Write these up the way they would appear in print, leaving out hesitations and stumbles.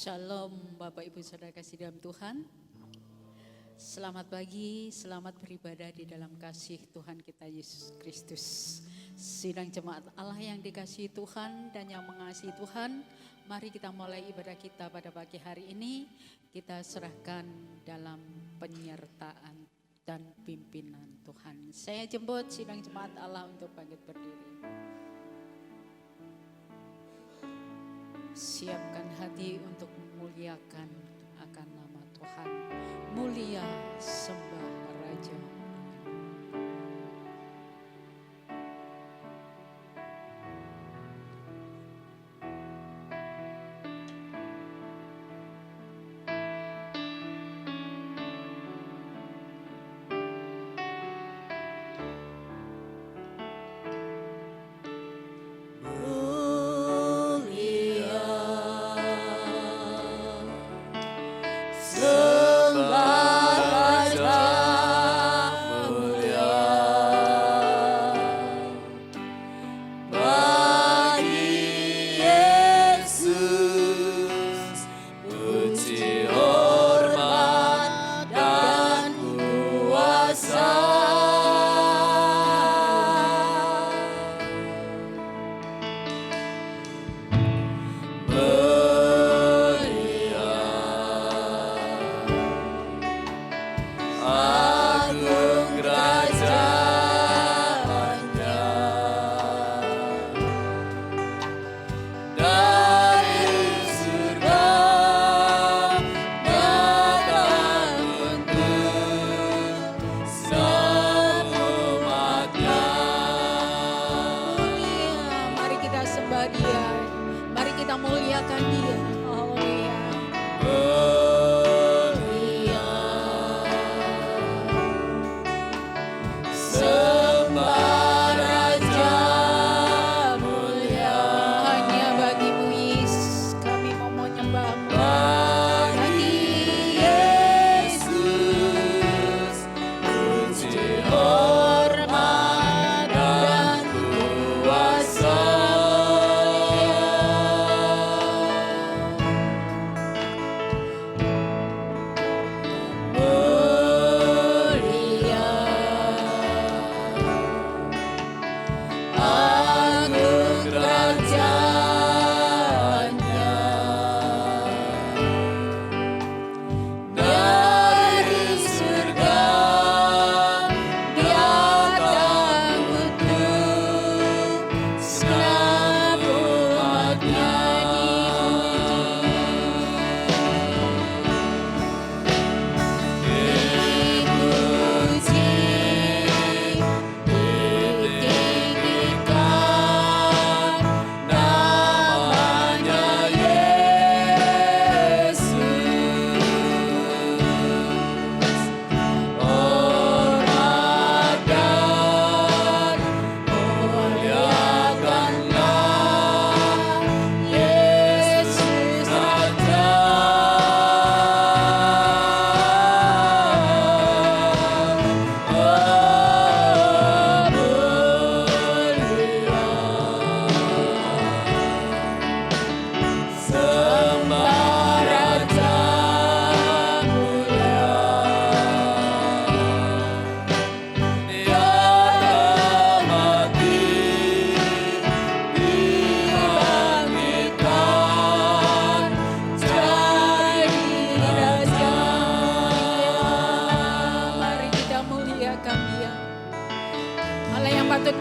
Shalom Bapak Ibu Saudara kasih dalam Tuhan. Selamat pagi, selamat beribadah di dalam kasih Tuhan kita Yesus Kristus. Sidang jemaat Allah yang dikasihi Tuhan dan yang mengasihi Tuhan, mari kita mulai ibadah kita pada pagi hari ini. Kita serahkan dalam penyertaan dan pimpinan Tuhan. Saya jemput sidang jemaat Allah untuk bangkit berdiri. Siapkan hati untuk memuliakan akan nama Tuhan. Mulia sembah Raja.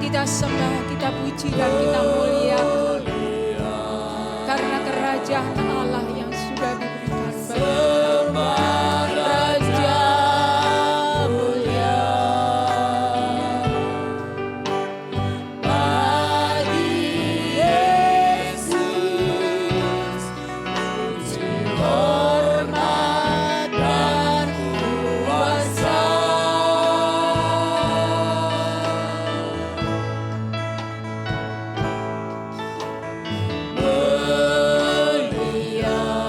Kita sembah, kita puji dan kita muliakan karena kerajaan Allah yang sudah diberikan bagi kita. Raja mulia bagi Yesus, puji hormat dan kuasa. Mulia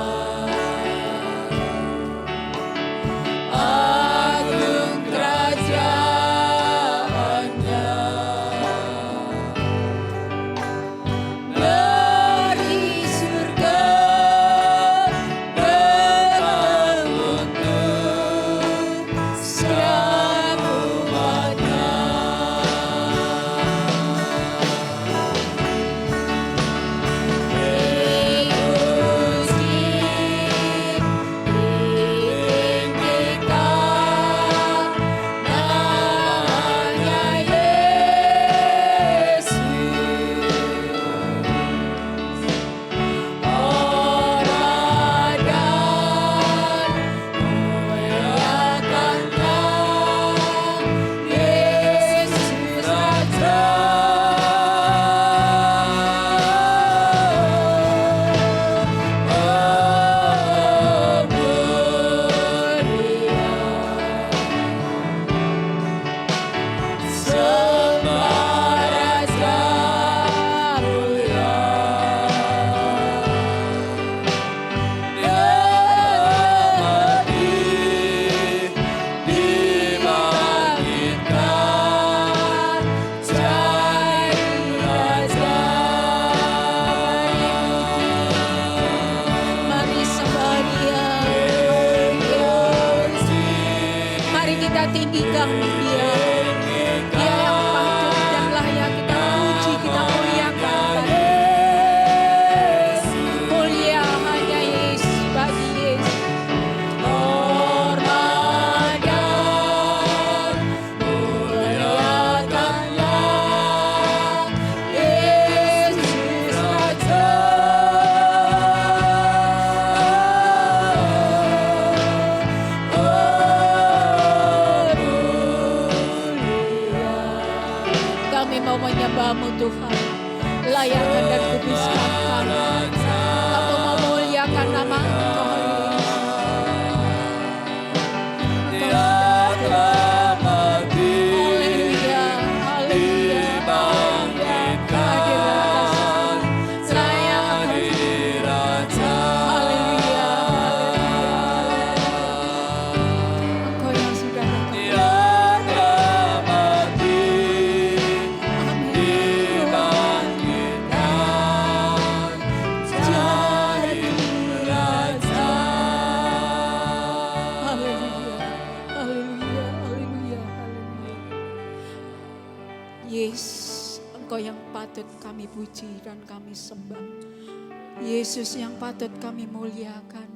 tinggikan Dia. Dia yang patut dan layak kita puji, kita muliakan. Mulia hanya Yesus, bagi Yesus. Hormat dan muliakanlah Yesus Raja. Kami mau menyembah-Mu Tuhan, layakkan dan kuduskan kami. Kami mau muliakan nama Engkau hari ini. Haleluya, haleluya, haleluya. Kehadiran kasih, layakkan haleluya, haleluya. Engkau yang sudah datang. Yesus, Engkau yang patut kami puji dan kami sembah. Yesus yang patut kami muliakan.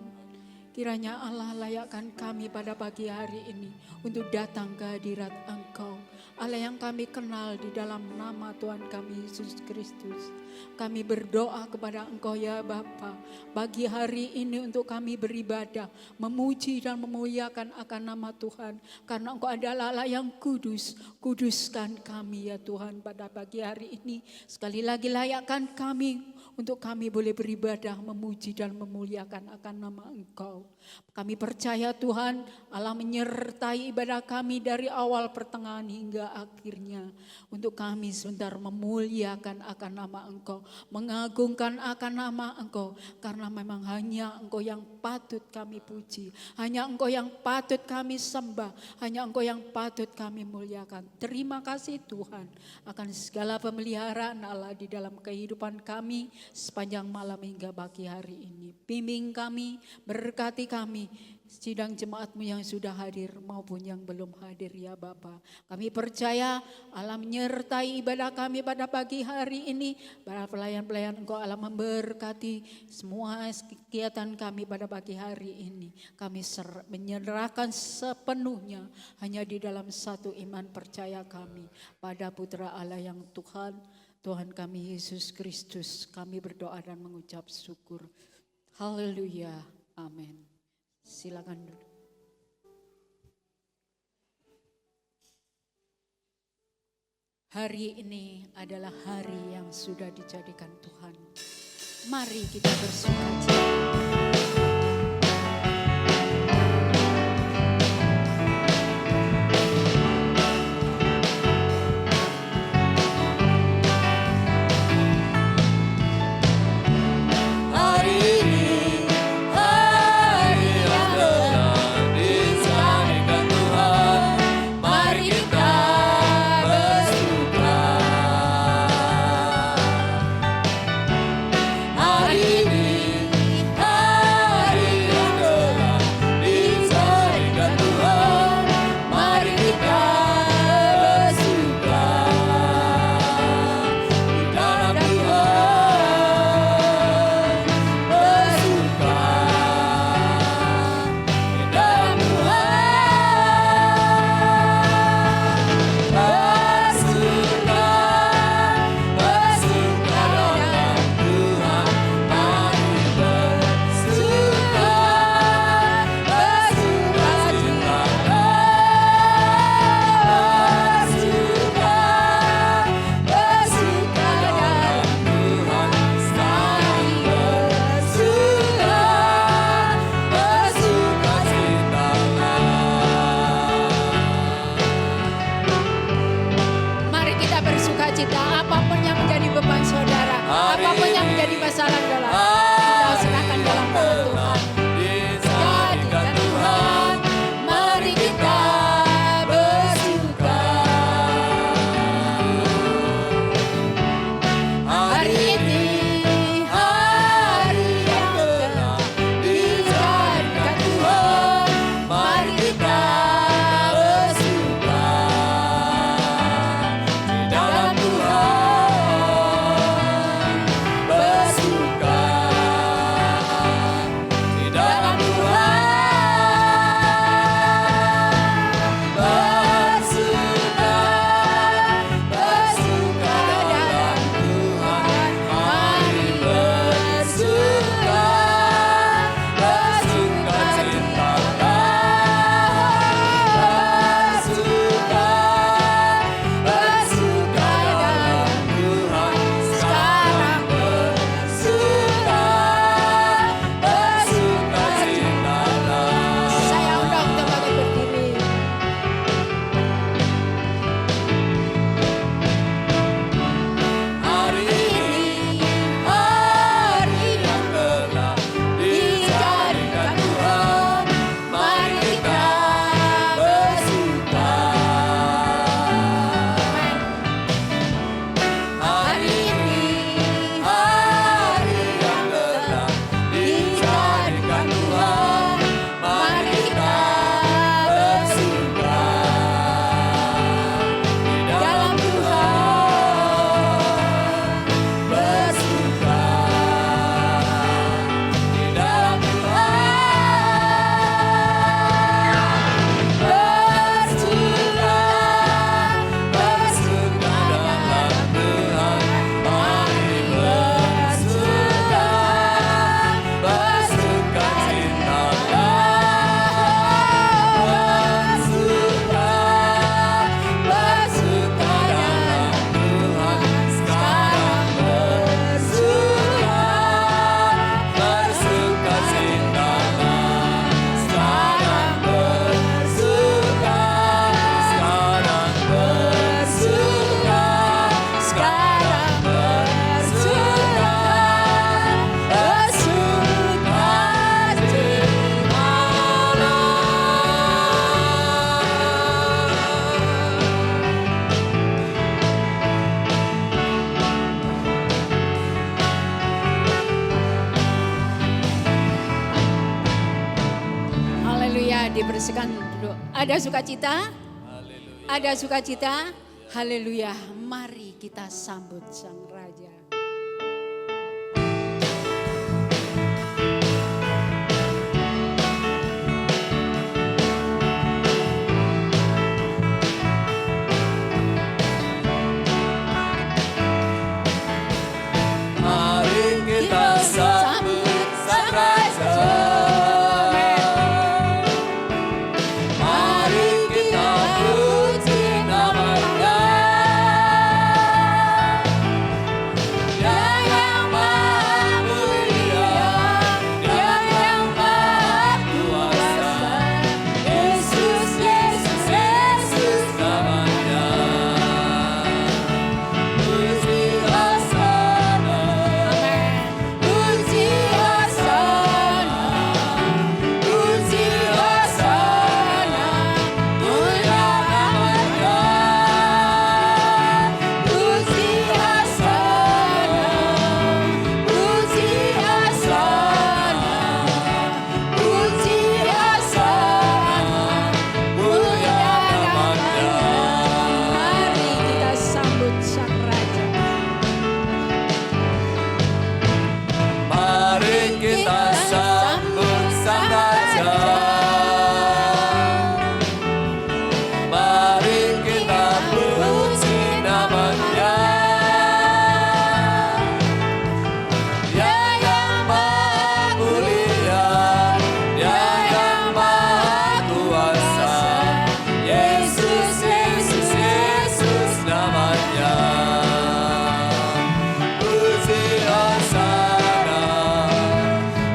Kiranya Allah layakkan kami pada pagi hari ini untuk datang ke hadirat Engkau. Allah yang kami kenal di dalam nama Tuhan kami Yesus Kristus. Kami berdoa kepada Engkau ya Bapa, pagi hari ini untuk kami beribadah, memuji dan memuliakan akan nama Tuhan. Karena Engkau adalah Allah yang kudus, kuduskan kami ya Tuhan pada pagi hari ini. Sekali lagi layakkan kami untuk kami boleh beribadah, memuji dan memuliakan akan nama Engkau. Kami percaya Tuhan Allah menyertai ibadah kami dari awal pertengahan hingga akhirnya. Untuk kami sebentar memuliakan akan nama Engkau, mengagungkan akan nama Engkau. Karena memang hanya Engkau yang patut kami puji, hanya Engkau yang patut kami sembah, hanya Engkau yang patut kami muliakan. Terima kasih Tuhan akan segala pemeliharaan Allah di dalam kehidupan kami sepanjang malam hingga pagi hari ini. Bimbing kami, berkati kami, sidang jemaat-Mu yang sudah hadir maupun yang belum hadir ya Bapa. Kami percaya Allah menyertai ibadah kami pada pagi hari ini. Para pelayan-pelayan Engkau Allah memberkati semua kegiatan kami pada pagi hari ini. Kami menyerahkan sepenuhnya hanya di dalam satu iman percaya kami pada Putra Allah yang Tuhan kami Yesus Kristus. Kami berdoa dan mengucap syukur. Haleluya. Amin. Silakan dulu. Hari ini adalah hari yang sudah dijadikan Tuhan. Mari kita bersukacita. Hari ini Ada sukacita? Ada sukacita? Haleluya. Mari kita sambut Sang Raja. Mari kita sambut Sang Raja. Mari kita puji nama-Nya. Dia yang Maha Mulia, Dia yang Maha Kuasa. Yesus, Yesus, Yesus namanya. Puji Hosana, puji Hosana, puji Hosana, mulia namanya. Puji Hosana, puji Hosana, puji Hosana, mulia namanya. Mari kita sambut Sang Raja. Mari kita sambut Sang Raja. Mari kita puji nama-Nya. Dia yang Maha Mulia, Dia yang Maha Kuasa. Yesus, Yesus, Yesus namanya. Puji Hosana,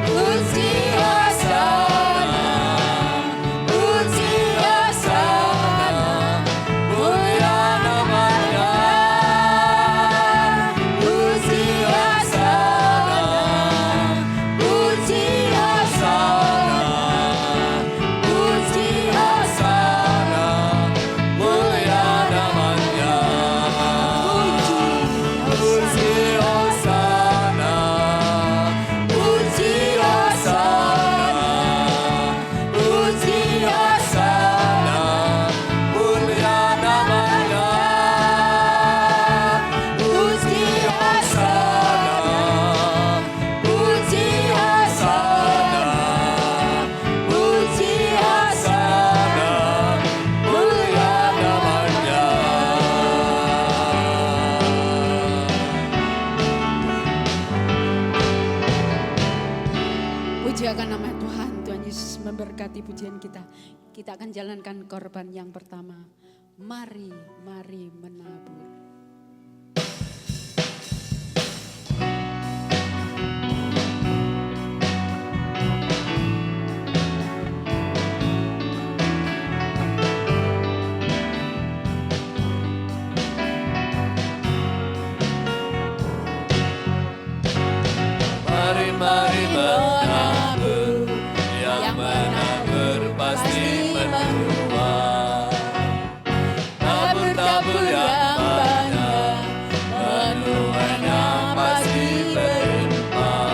puji Hosana, puji Hosana, mulia namanya. Puji Hosana, puji Hosana, puji Hosana, mulia namanya. Puji Hosana, puji Hosana, puji Hosana, mulia namanya. Puji Hosana, puji Hosana, puji Hosana, mulia namanya. Puji akan nama Tuhan. Tuhan Yesus memberkati pujian kita. Kita akan jalankan korban yang pertama. Mari, mari menabur. Mari, mari menabur, yang menabur pasti menuai. Tabur-tabur yang banyak, menuainya pasti berlimpah.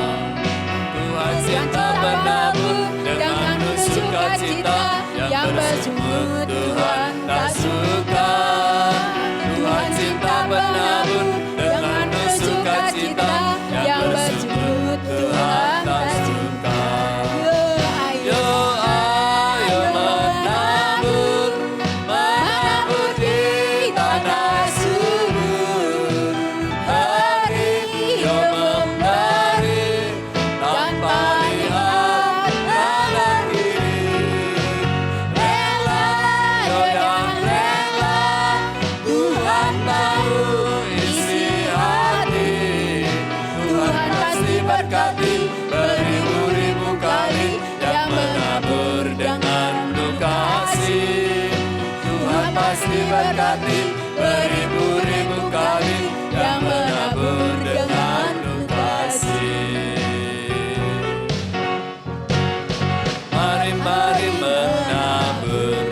Tuhan cinta menabur dengan sukacita, yang bersungguh Tuhan tak suka. Tuhan cinta menabur dengan sukacita, yang bersungguh Tuhan tak suka. Yo, ayo menabur, menabur di tanah subur. Hari yo memberi tanpa lihat kanan kiri. Rela yo yang rela, Tuhan tahu isi hati. Tuhan pasti berkati beribu-ribu kali, yang menabur dengan penuh kasih. Tuhan pasti berkati beribu-ribu kali, yang menabur dengan penuh kasih. Mari, mari menabur,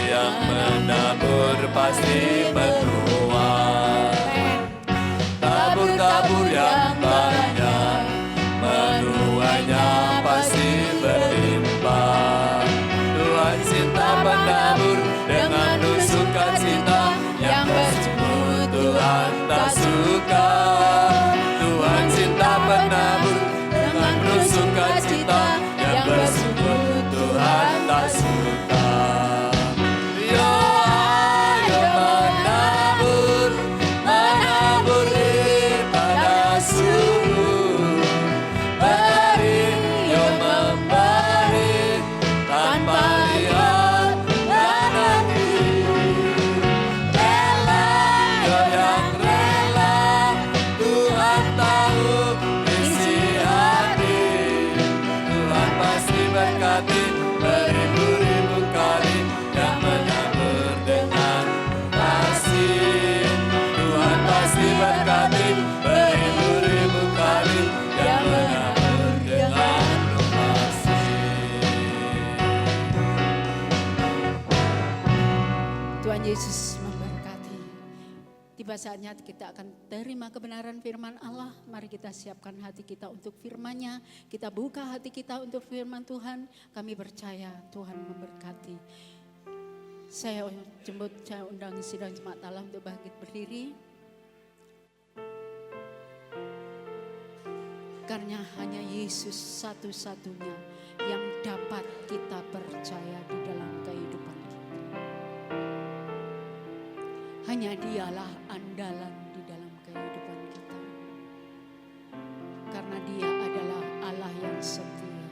yang menabur pasti menuai. Tabur-tabur yang banyak, menuainya pasti berlimpah. Tuhan cinta menabur Tiba saatnya kita akan terima kebenaran firman Allah. Mari kita siapkan hati kita untuk firman-Nya. Kita buka hati kita untuk firman Tuhan. Kami percaya Tuhan memberkati. Saya undang sidang jemaat Allah untuk bangkit berdiri. Karena hanya Yesus satu-satunya yang dapat kita percaya di dalam kehidupan kita. Hanya Dialah andalan di dalam kehidupan kita. Karena Dia adalah Allah yang setia.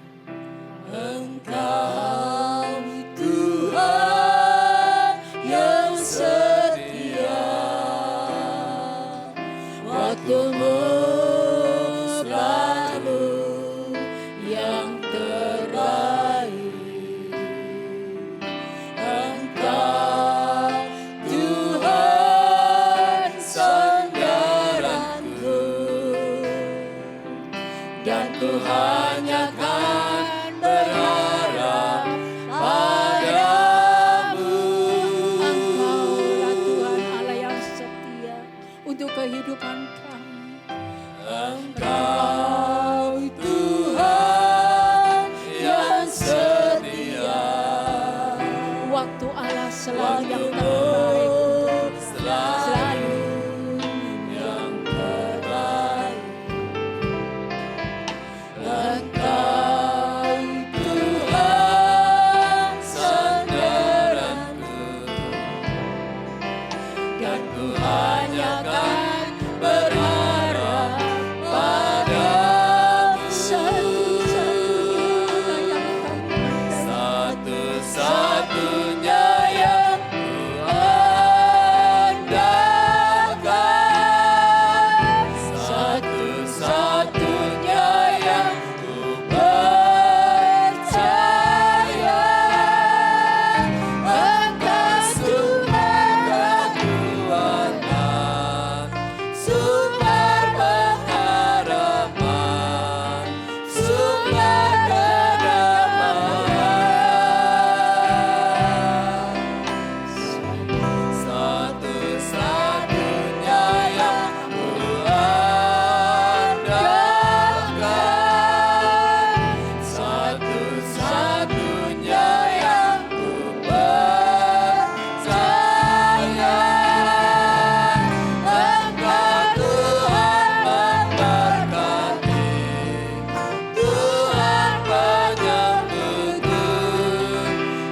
Engkau Tuhan yang setia, waktumu selalu yang terbaik. Engkau Tuhan sandaranku, dan ku hanya kan berharap padamu. Engkaulah Tuhan Allah yang setia untuk kehidupan kami. Engkau Tuhan yang setia, Waktu Allah selalu yang terbaik untuk selalu. yang terbaik. Engkau Tuhan sandaranku, dan ku hanya kan berharap padamu. Satu-satunya yang ku andalkan, satu-satunya yang ku percaya. Engkau sumber kekuatan, sumber pengharapan, sumber kedamaian. Satu-satunya yang ku andalkan, satu-satunya yang ku percaya. Engkau Tuhan memberkati, Tuhan penyembuhku,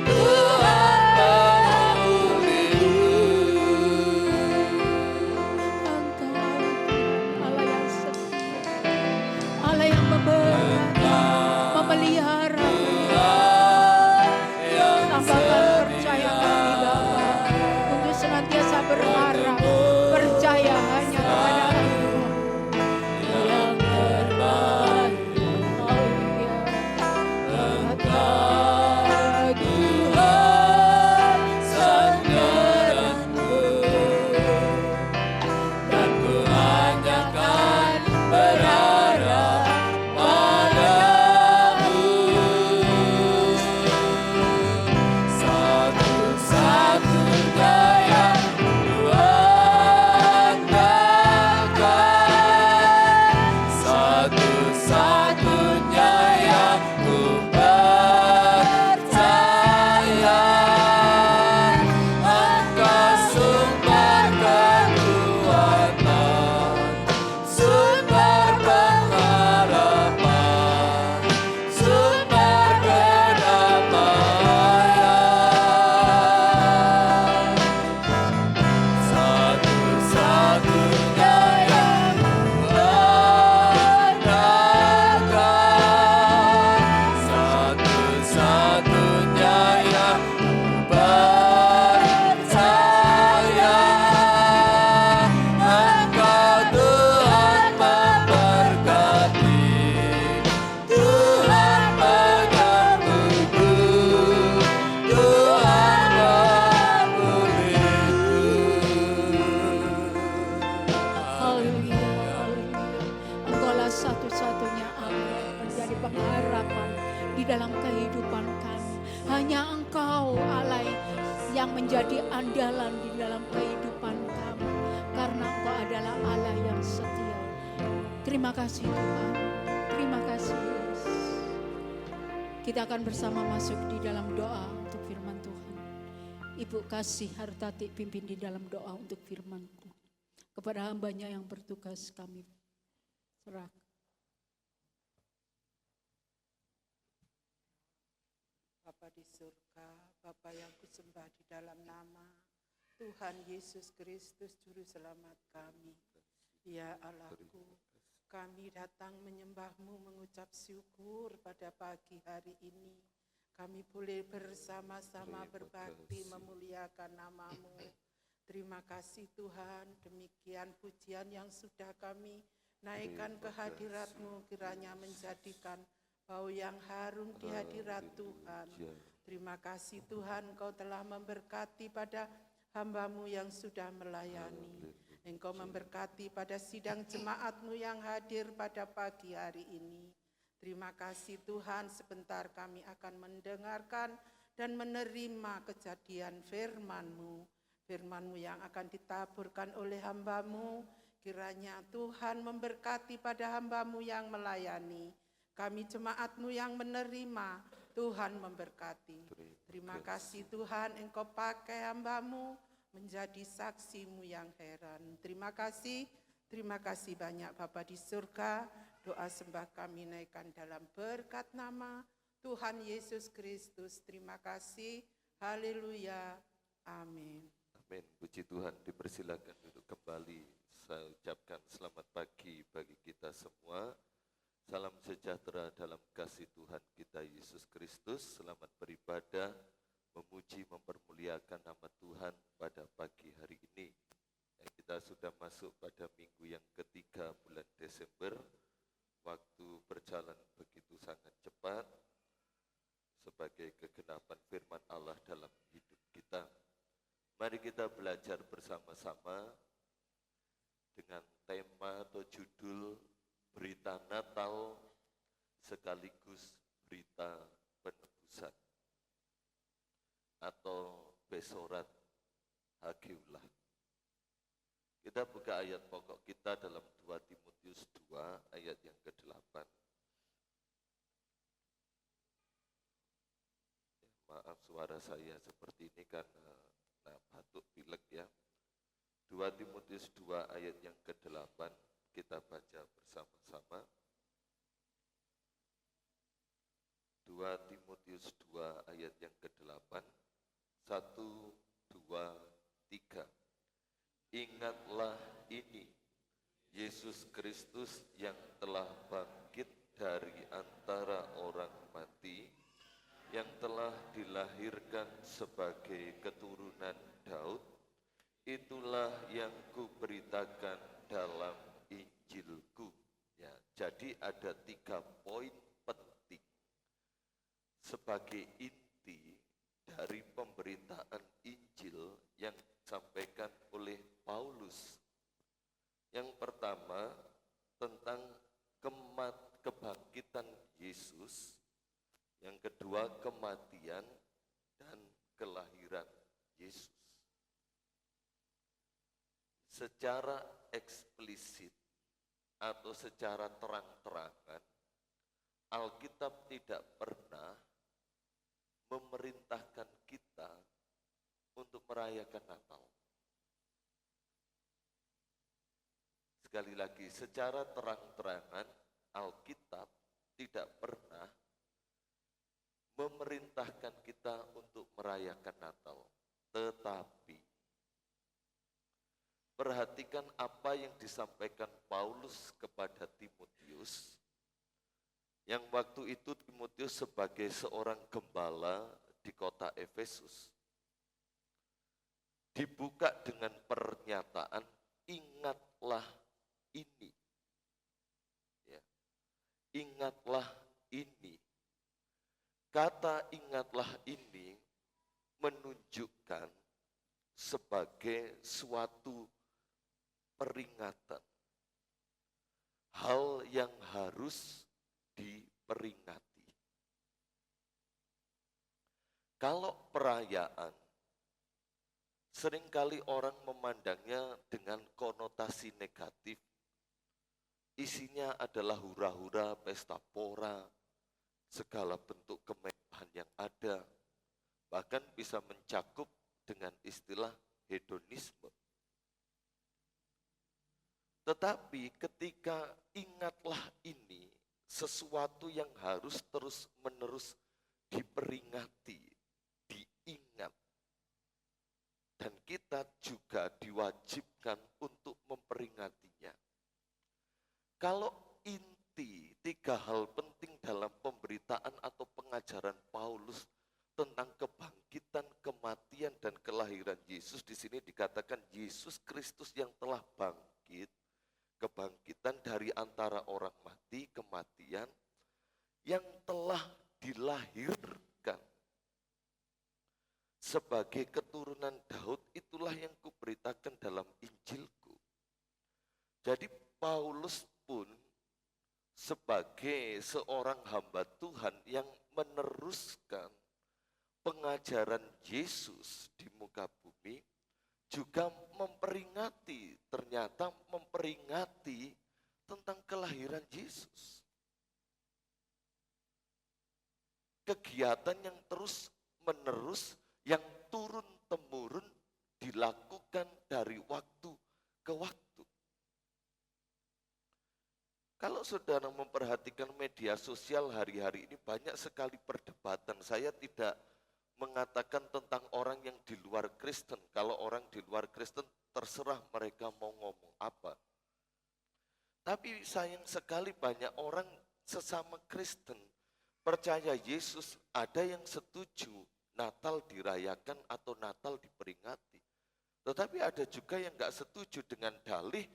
Tuhan pemulihku. Allah yang setia, Allah yang memelihara tambahkan percaya kami Bapa untuk senantiasa berharap percaya hanya kepada Engkau Yang terbaik. Engkau Tuhan sandaranku, dan ku hanya kan berharap padamu. Satu-satunya yang ku adalah Allah yang setia. Terima kasih Tuhan. Terima kasih Yesus. Kita akan bersama masuk di dalam doa untuk firman Tuhan. Ibu kasih Hartati pimpin di dalam doa untuk firman-Ku. Kepada hambanya yang bertugas kami serahkan. Bapa di surga, Bapa yang kusembah di dalam nama Tuhan Yesus Kristus Juru Selamat kami. Ya Allahku, kami datang menyembah-Mu, mengucap syukur pada pagi hari ini. Kami boleh bersama-sama berbakti memuliakan nama-Mu. Terima kasih Tuhan, demikian pujian yang sudah kami naikkan ke hadirat-Mu, kiranya menjadikan bau yang harum di hadirat Tuhan. Terima kasih Tuhan, Engkau telah memberkati pada hamba-Mu yang sudah melayani. Engkau memberkati pada sidang jemaat-Mu yang hadir pada pagi hari ini. Terima kasih Tuhan, sebentar kami akan mendengarkan dan menerima kejadian firman-Mu. Firman-Mu yang akan ditaburkan oleh hamba-Mu, kiranya Tuhan memberkati pada hamba-Mu yang melayani. Kami jemaat-Mu yang menerima, Tuhan memberkati. Terima kasih Tuhan, Engkau pakai hamba-Mu menjadi saksi-Mu yang heran. Terima kasih banyak Bapa di surga. Doa sembah kami naikkan dalam berkat nama Tuhan Yesus Kristus. Terima kasih. Haleluya. Amin. Amin. Puji Tuhan, dipersilakan duduk kembali. Saya ucapkan selamat pagi bagi kita semua. Salam sejahtera dalam kasih Tuhan kita Yesus Kristus. Selamat beribadah, memuji, mempermuliakan nama Tuhan pada pagi hari ini. Kita sudah masuk pada minggu yang ketiga bulan Desember. Waktu berjalan begitu sangat cepat sebagai kegenapan firman Allah dalam hidup kita. Mari kita belajar bersama-sama dengan tema atau judul Berita Natal sekaligus berita penebusan atau Besorat Hagiulah. Kita buka ayat pokok kita dalam 2 Timotius 2 ayat yang ke-8. Maaf suara saya seperti ini karena batuk pilek ya. 2 Timotius 2 ayat yang ke-8 kita baca bersama-sama. 2 Timotius 2 ayat yang ke-8. 1, 2, 3. Ingatlah ini, Yesus Kristus yang telah bangkit dari antara orang mati, yang telah dilahirkan sebagai keturunan Daud, itulah yang kuberitakan dalam Injilku. Ya, jadi ada 3 poin penting sebagai inti dari pemberitaan Injil yang disampaikan oleh Paulus. Yang pertama tentang kebangkitan Yesus, yang kedua kematian dan kelahiran Yesus. Secara eksplisit atau secara terang-terangan, Alkitab tidak pernah memerintahkan kita untuk merayakan Natal. Sekali lagi, secara terang-terangan Alkitab tidak pernah memerintahkan kita untuk merayakan Natal. Tetapi perhatikan apa yang disampaikan Paulus kepada Timotius, yang waktu itu Timotius sebagai seorang gembala di kota Efesus dibuka dengan pernyataan ingatlah ini. Ya. Ingatlah ini. Kata ingatlah ini menunjukkan sebagai suatu peringatan. Hal yang harus diperingati. Kalau perayaan seringkali orang memandangnya dengan konotasi negatif. Isinya adalah hura-hura, pesta pora, segala bentuk kemewahan yang ada, bahkan bisa mencakup dengan istilah hedonisme. Tetapi ketika ingatlah ini, sesuatu yang harus terus-menerus diperingati, diingat. Dan kita juga diwajibkan untuk memperingatinya. Kalau inti 3 hal penting dalam pemberitaan atau pengajaran Paulus tentang kebangkitan, kematian, dan kelahiran Yesus, di sini dikatakan Yesus Kristus yang telah bangkit, kebangkitan dari antara orang mati, kematian, yang telah dilahirkan sebagai keturunan Daud, itulah yang kuberitakan dalam Injilku. Jadi Paulus pun sebagai seorang hamba Tuhan yang meneruskan pengajaran Yesus di muka bumi, juga ternyata memperingati tentang kelahiran Yesus. Kegiatan yang terus-menerus, yang turun-temurun dilakukan dari waktu ke waktu. Kalau saudara memperhatikan media sosial hari-hari ini, banyak sekali perdebatan. Saya tidak mengatakan tentang orang yang di luar Kristen. Kalau orang di luar Kristen, terserah mereka mau ngomong apa. Tapi sayang sekali banyak orang sesama Kristen percaya Yesus, ada yang setuju Natal dirayakan atau Natal diperingati. Tetapi ada juga yang enggak setuju dengan dalih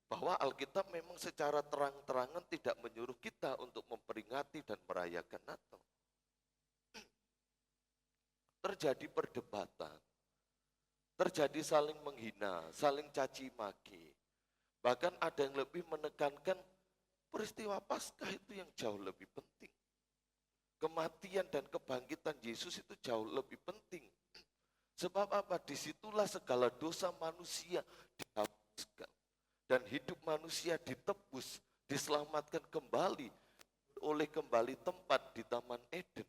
bahwa Alkitab memang secara terang-terangan tidak menyuruh kita untuk memperingati dan merayakan Natal. Terjadi perdebatan, terjadi saling menghina, saling caci maki. Bahkan ada yang lebih menekankan peristiwa Paskah itu yang jauh lebih penting. Kematian dan kebangkitan Yesus itu jauh lebih penting. Sebab apa? Disitulah segala dosa manusia dihapuskan. Dan hidup manusia ditebus, diselamatkan kembali oleh kembali tempat di Taman Eden.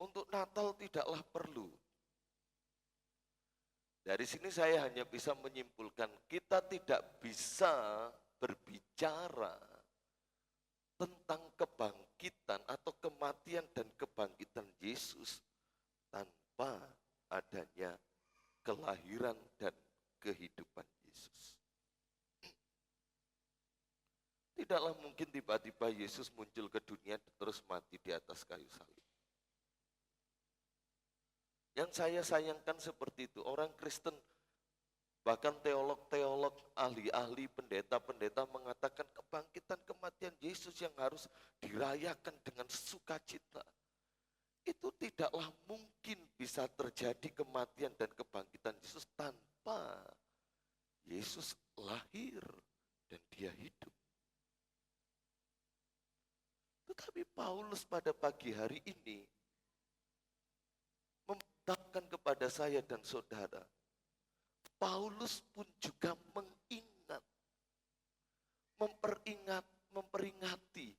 Untuk Natal tidaklah perlu. Dari sini saya hanya bisa menyimpulkan, kita tidak bisa berbicara tentang kebangkitan atau kematian dan kebangkitan Yesus tanpa adanya kelahiran dan kehidupan Yesus. Tidaklah mungkin tiba-tiba Yesus muncul ke dunia terus mati di atas kayu salib. Yang saya sayangkan seperti itu, orang Kristen, bahkan teolog-teolog, ahli-ahli, pendeta-pendeta mengatakan kebangkitan kematian Yesus yang harus dirayakan dengan sukacita. Itu tidaklah mungkin bisa terjadi kematian dan kebangkitan Yesus tanpa Yesus lahir dan dia hidup. Tetapi Paulus pada pagi hari ini memberitakan kepada saya dan saudara, Paulus pun juga memperingati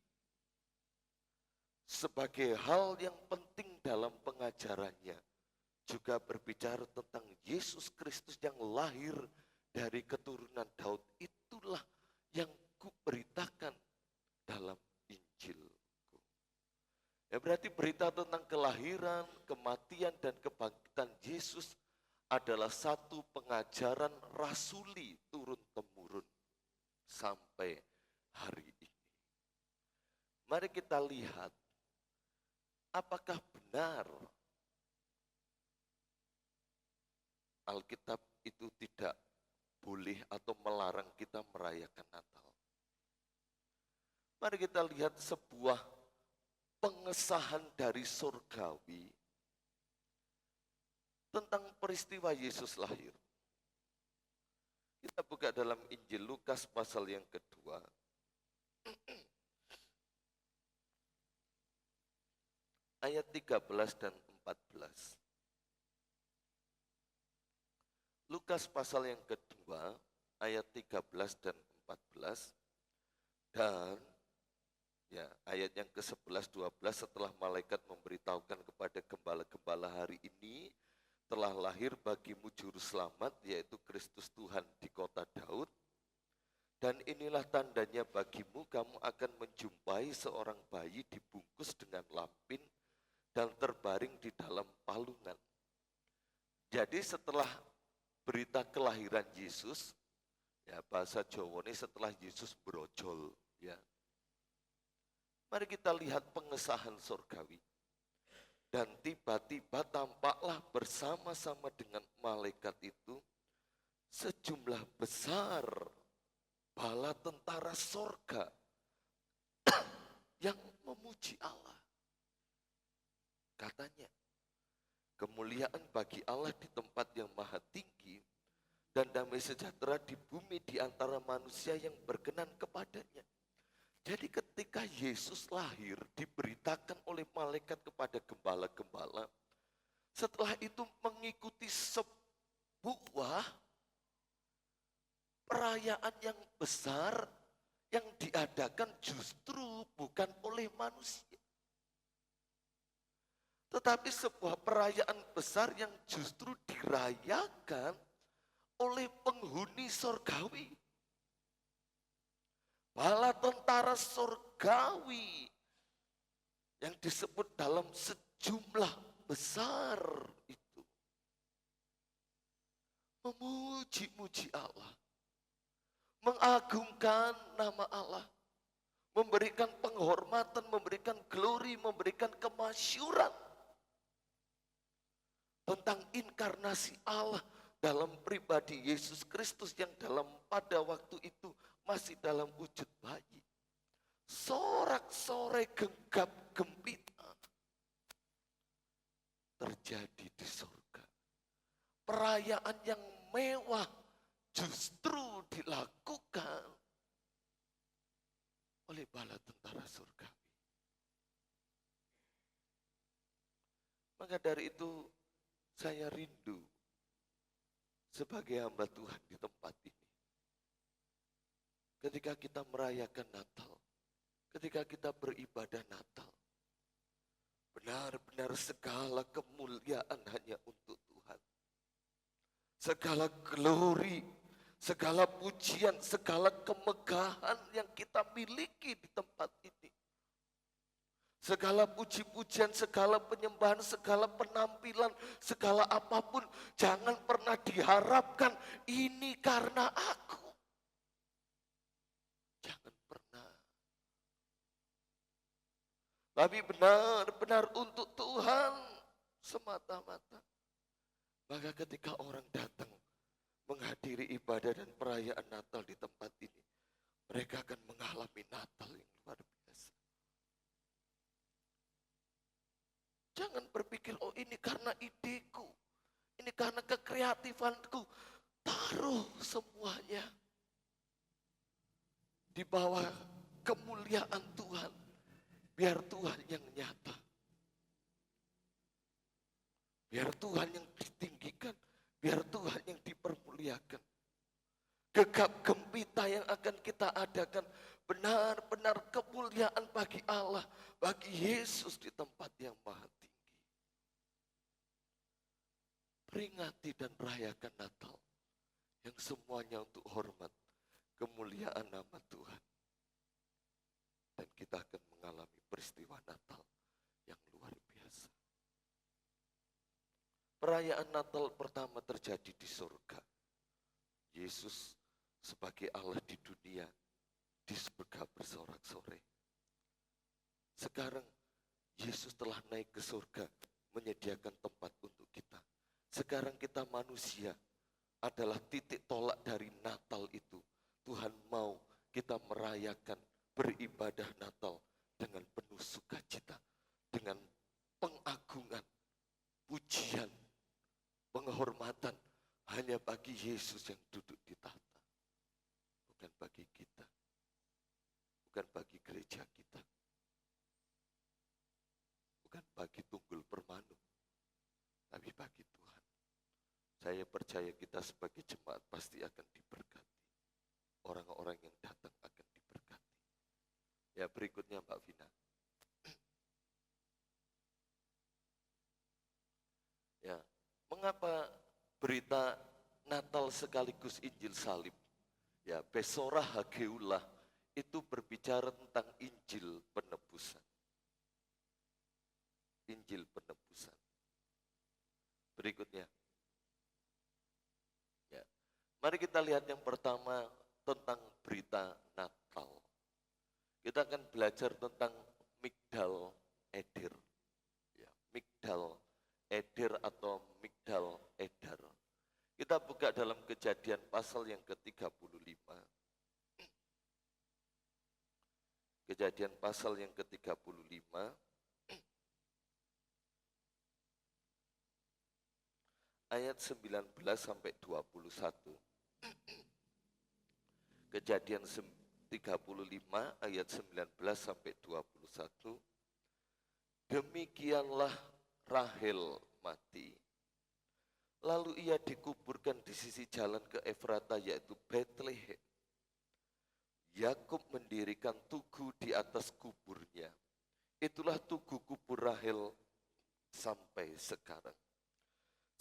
sebagai hal yang penting dalam pengajarannya. Juga berbicara tentang Yesus Kristus yang lahir dari keturunan Daud. Itulah yang kuberitakan dalam Injilku. Ya berarti berita tentang kelahiran, kematian, dan kebangkitan Yesus adalah satu pengajaran rasuli turun-temurun sampai hari ini. Mari kita lihat, apakah benar Alkitab itu tidak boleh atau melarang kita merayakan Natal. Mari kita lihat sebuah pengesahan dari surgawi tentang peristiwa Yesus lahir. Kita buka dalam Injil Lukas pasal yang kedua. Ayat 13 dan 14. Lukas pasal yang kedua, ayat 13 dan 14. Dan ya, ayat yang ke-11, 12, setelah malaikat memberitahukan kepada gembala-gembala, hari ini telah lahir bagimu juru selamat, yaitu Kristus Tuhan di kota Daud. Dan inilah tandanya bagimu, kamu akan menjumpai seorang bayi dibungkus dengan lampin dan terbaring di dalam palungan. Jadi setelah berita kelahiran Yesus, ya bahasa Jawa ini setelah Yesus brojol, ya. Mari kita lihat pengesahan surgawi. Dan tiba-tiba tampaklah bersama-sama dengan malaikat itu sejumlah besar bala tentara sorga yang memuji Allah. Katanya, kemuliaan bagi Allah di tempat yang maha tinggi dan damai sejahtera di bumi di antara manusia yang berkenan kepadanya. Jadi ketika Yesus lahir, diberitakan oleh malaikat kepada gembala-gembala, setelah itu mengikuti sebuah perayaan yang besar yang diadakan justru bukan oleh manusia. Tetapi sebuah perayaan besar yang justru dirayakan oleh penghuni sorgawi. Bala tentara sorgawi yang disebut dalam sejumlah besar itu memuji-muji Allah, mengagungkan nama Allah, memberikan penghormatan, memberikan glory, memberikan kemasyuran tentang inkarnasi Allah dalam pribadi Yesus Kristus yang pada waktu itu masih dalam wujud bayi. Sorak-sorai genggam gempita terjadi di surga. Perayaan yang mewah justru dilakukan oleh bala tentara surgawi. Maka dari itu saya rindu sebagai hamba Tuhan di tempat ini. Ketika kita merayakan Natal, ketika kita beribadah Natal, benar-benar segala kemuliaan hanya untuk Tuhan. Segala glory, segala pujian, segala kemegahan yang kita miliki di tempat ini. Segala puji-pujian, segala penyembahan, segala penampilan, segala apapun, jangan pernah diharapkan ini karena aku. Jangan pernah. Tapi benar-benar untuk Tuhan semata-mata. Maka ketika orang datang menghadiri ibadah dan perayaan Natal di tempat ini, mereka akan mengalami Natal yang luar biasa. Jangan berpikir, oh ini karena ideku, ini karena kekreatifanku. Taruh semuanya di bawah kemuliaan Tuhan. Biar Tuhan yang nyata. Biar Tuhan yang ditinggikan. Biar Tuhan yang dipermuliakan. Gegap gempita yang akan kita adakan benar-benar kemuliaan bagi Allah, bagi Yesus di tempat yang maha tinggi. Peringati dan rayakan Natal yang semuanya untuk hormat kemuliaan nama Tuhan. Dan kita akan mengalami peristiwa Natal yang luar biasa. Perayaan Natal pertama terjadi di surga. Yesus sebagai Allah di dunia, di surga bersorak-sorai. Sekarang Yesus telah naik ke surga, menyediakan tempat untuk kita. Sekarang kita manusia adalah titik tolak dari Natal itu. Tuhan mau kita merayakan beribadah Natal dengan penuh sukacita, dengan pengagungan, pujian, penghormatan hanya bagi Yesus yang duduk di tahta. Bukan bagi kita, bukan bagi gereja kita, bukan bagi Tunggul Permanu, Tapi bagi Tuhan, saya percaya kita sebagai jemaat pasti akan diberkati. Orang-orang yang datang akan diberkati. Ya, berikutnya Mbak Vina. Ya, mengapa berita Natal sekaligus Injil Salib? Ya, Besorah Hageulah itu berbicara tentang Injil penebusan. Injil penebusan. Berikutnya. Ya. Mari kita lihat yang pertama tentang berita Natal. Kita akan belajar tentang Migdal Eder. Ya, Migdal Eder atau Migdal Eder. Kita buka dalam Kejadian pasal yang ke-35. Kejadian pasal yang ke-35. Ayat 19 sampai 21. Kejadian 35 ayat 19 sampai 21. Demikianlah Rahel mati. Lalu ia dikuburkan di sisi jalan ke Efrata yaitu Betlehem. Yakub mendirikan tugu di atas kuburnya. Itulah tugu kubur Rahel sampai sekarang.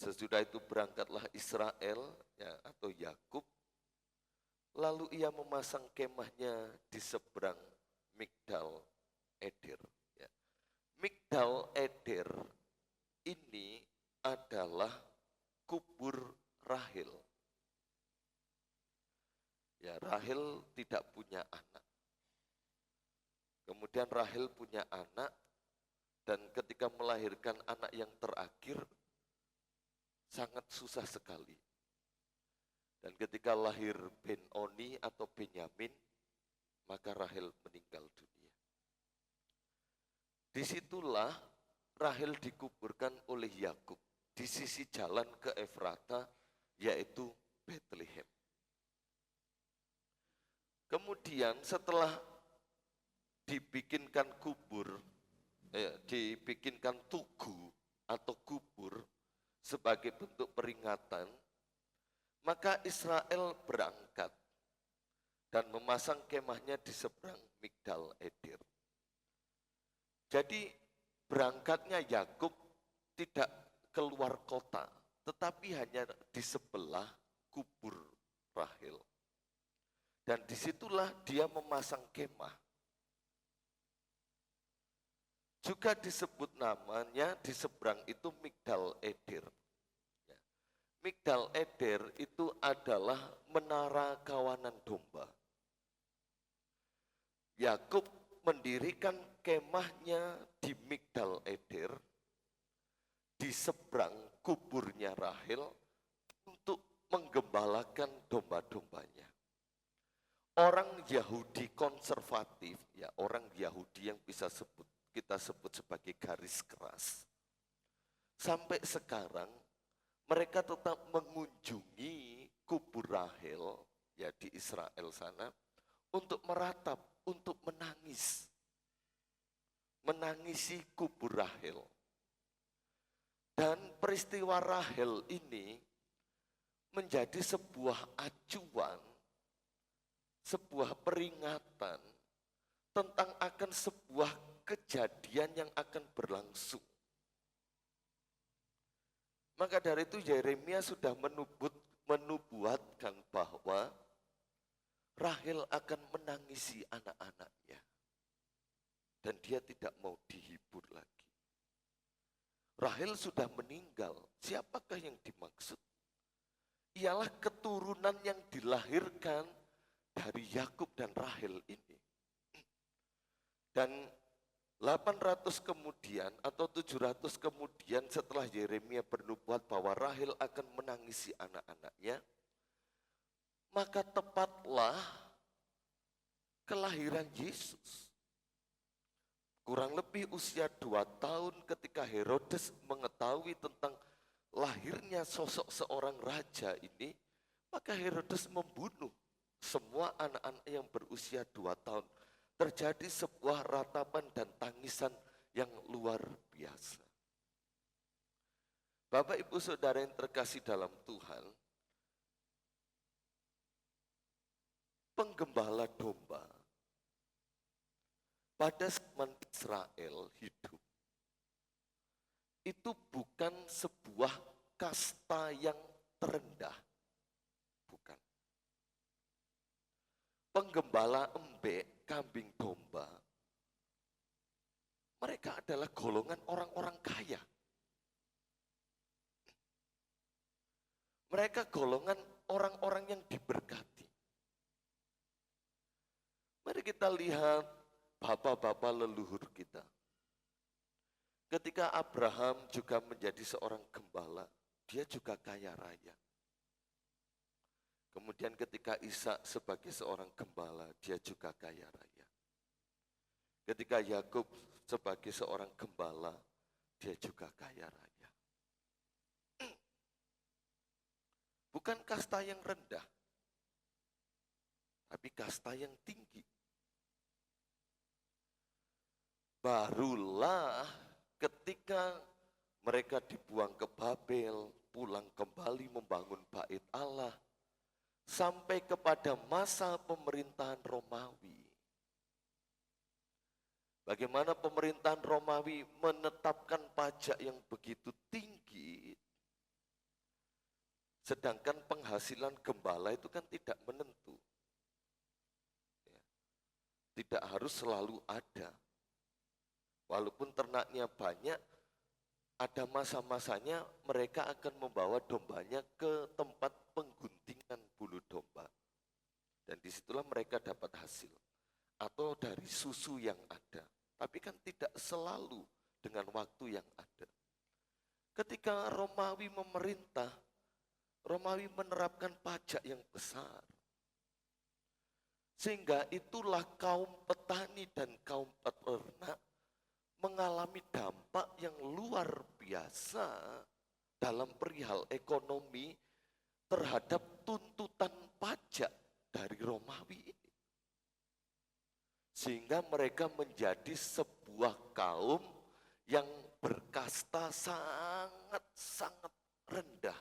Sesudah itu berangkatlah Israel ya, atau Yakub. Lalu ia memasang kemahnya di seberang Migdal Eder. Ya. Migdal Eder ini adalah kubur Rahel. Ya, Rahel tidak punya anak. Kemudian Rahel punya anak dan ketika melahirkan anak yang terakhir sangat susah sekali. Dan ketika lahir Ben-Oni atau Benyamin, maka Rahel meninggal dunia. Disitulah Rahel dikuburkan oleh Yakub di sisi jalan ke Efrata, yaitu Betlehem. Kemudian setelah dibikinkan dibikinkan tugu atau kubur sebagai bentuk peringatan, maka Israel berangkat dan memasang kemahnya di seberang Migdal Eder. Jadi berangkatnya Yakub tidak keluar kota, tetapi hanya di sebelah kubur Rahel. Dan disitulah dia memasang kemah. Juga disebut namanya di seberang itu Migdal Eder. Ya. Migdal Eder itu adalah menara kawanan domba. Yakub mendirikan kemahnya di Migdal Eder, di seberang kuburnya Rahel untuk menggembalakan domba-dombanya. Orang Yahudi konservatif, ya orang Yahudi yang kita sebut sebagai garis keras. Sampai sekarang mereka tetap mengunjungi kubur Rahel ya di Israel sana untuk meratap, untuk menangisi kubur Rahel. Dan peristiwa Rahel ini menjadi sebuah acuan, sebuah peringatan tentang akan sebuah kejadian yang akan berlangsung. Maka dari itu Yeremia sudah menubuatkan bahwa Rahel akan menangisi anak-anaknya. Dan dia tidak mau dihibur lagi. Rahel sudah meninggal, siapakah yang dimaksud? Ialah keturunan yang dilahirkan dari Yakub dan Rahel ini. Dan 800 kemudian atau 700 kemudian setelah Yeremia bernubuat bahwa Rahel akan menangisi anak-anaknya, maka tepatlah kelahiran Yesus. Kurang lebih usia 2 tahun ketika Herodes mengetahui tentang lahirnya sosok seorang raja ini, maka Herodes membunuh semua anak-anak yang berusia 2 tahun. Terjadi sebuah ratapan dan tangisan yang luar biasa. Bapak Ibu Saudara yang terkasih dalam Tuhan, penggembala domba pada zaman Israel hidup itu bukan sebuah kasta yang terendah, bukan. Penggembala embek, kambing domba, mereka adalah golongan orang-orang kaya. Mereka golongan orang-orang yang diberkati. Mari kita lihat bapak-bapak leluhur kita. Ketika Abraham juga menjadi seorang gembala, dia juga kaya raya. Kemudian ketika Ishak sebagai seorang gembala, dia juga kaya raya. Ketika Yakub sebagai seorang gembala, dia juga kaya raya. Bukan kasta yang rendah, tapi kasta yang tinggi. Barulah ketika mereka dibuang ke Babel, pulang kembali membangun bait Allah, sampai kepada masa pemerintahan Romawi. Bagaimana pemerintahan Romawi menetapkan pajak yang begitu tinggi, sedangkan penghasilan gembala itu kan tidak menentu. Tidak harus selalu ada. Walaupun ternaknya banyak, ada masa-masanya mereka akan membawa dombanya ke tempat pengguntingan bulu domba. Dan disitulah mereka dapat hasil. Atau dari susu yang ada. Tapi kan tidak selalu dengan waktu yang ada. Ketika Romawi memerintah, Romawi menerapkan pajak yang besar. Sehingga itulah kaum petani dan kaum peternak mengalami dampak yang luar biasa dalam perihal ekonomi terhadap tuntutan pajak dari Romawi ini. Sehingga mereka menjadi sebuah kaum yang berkasta sangat-sangat rendah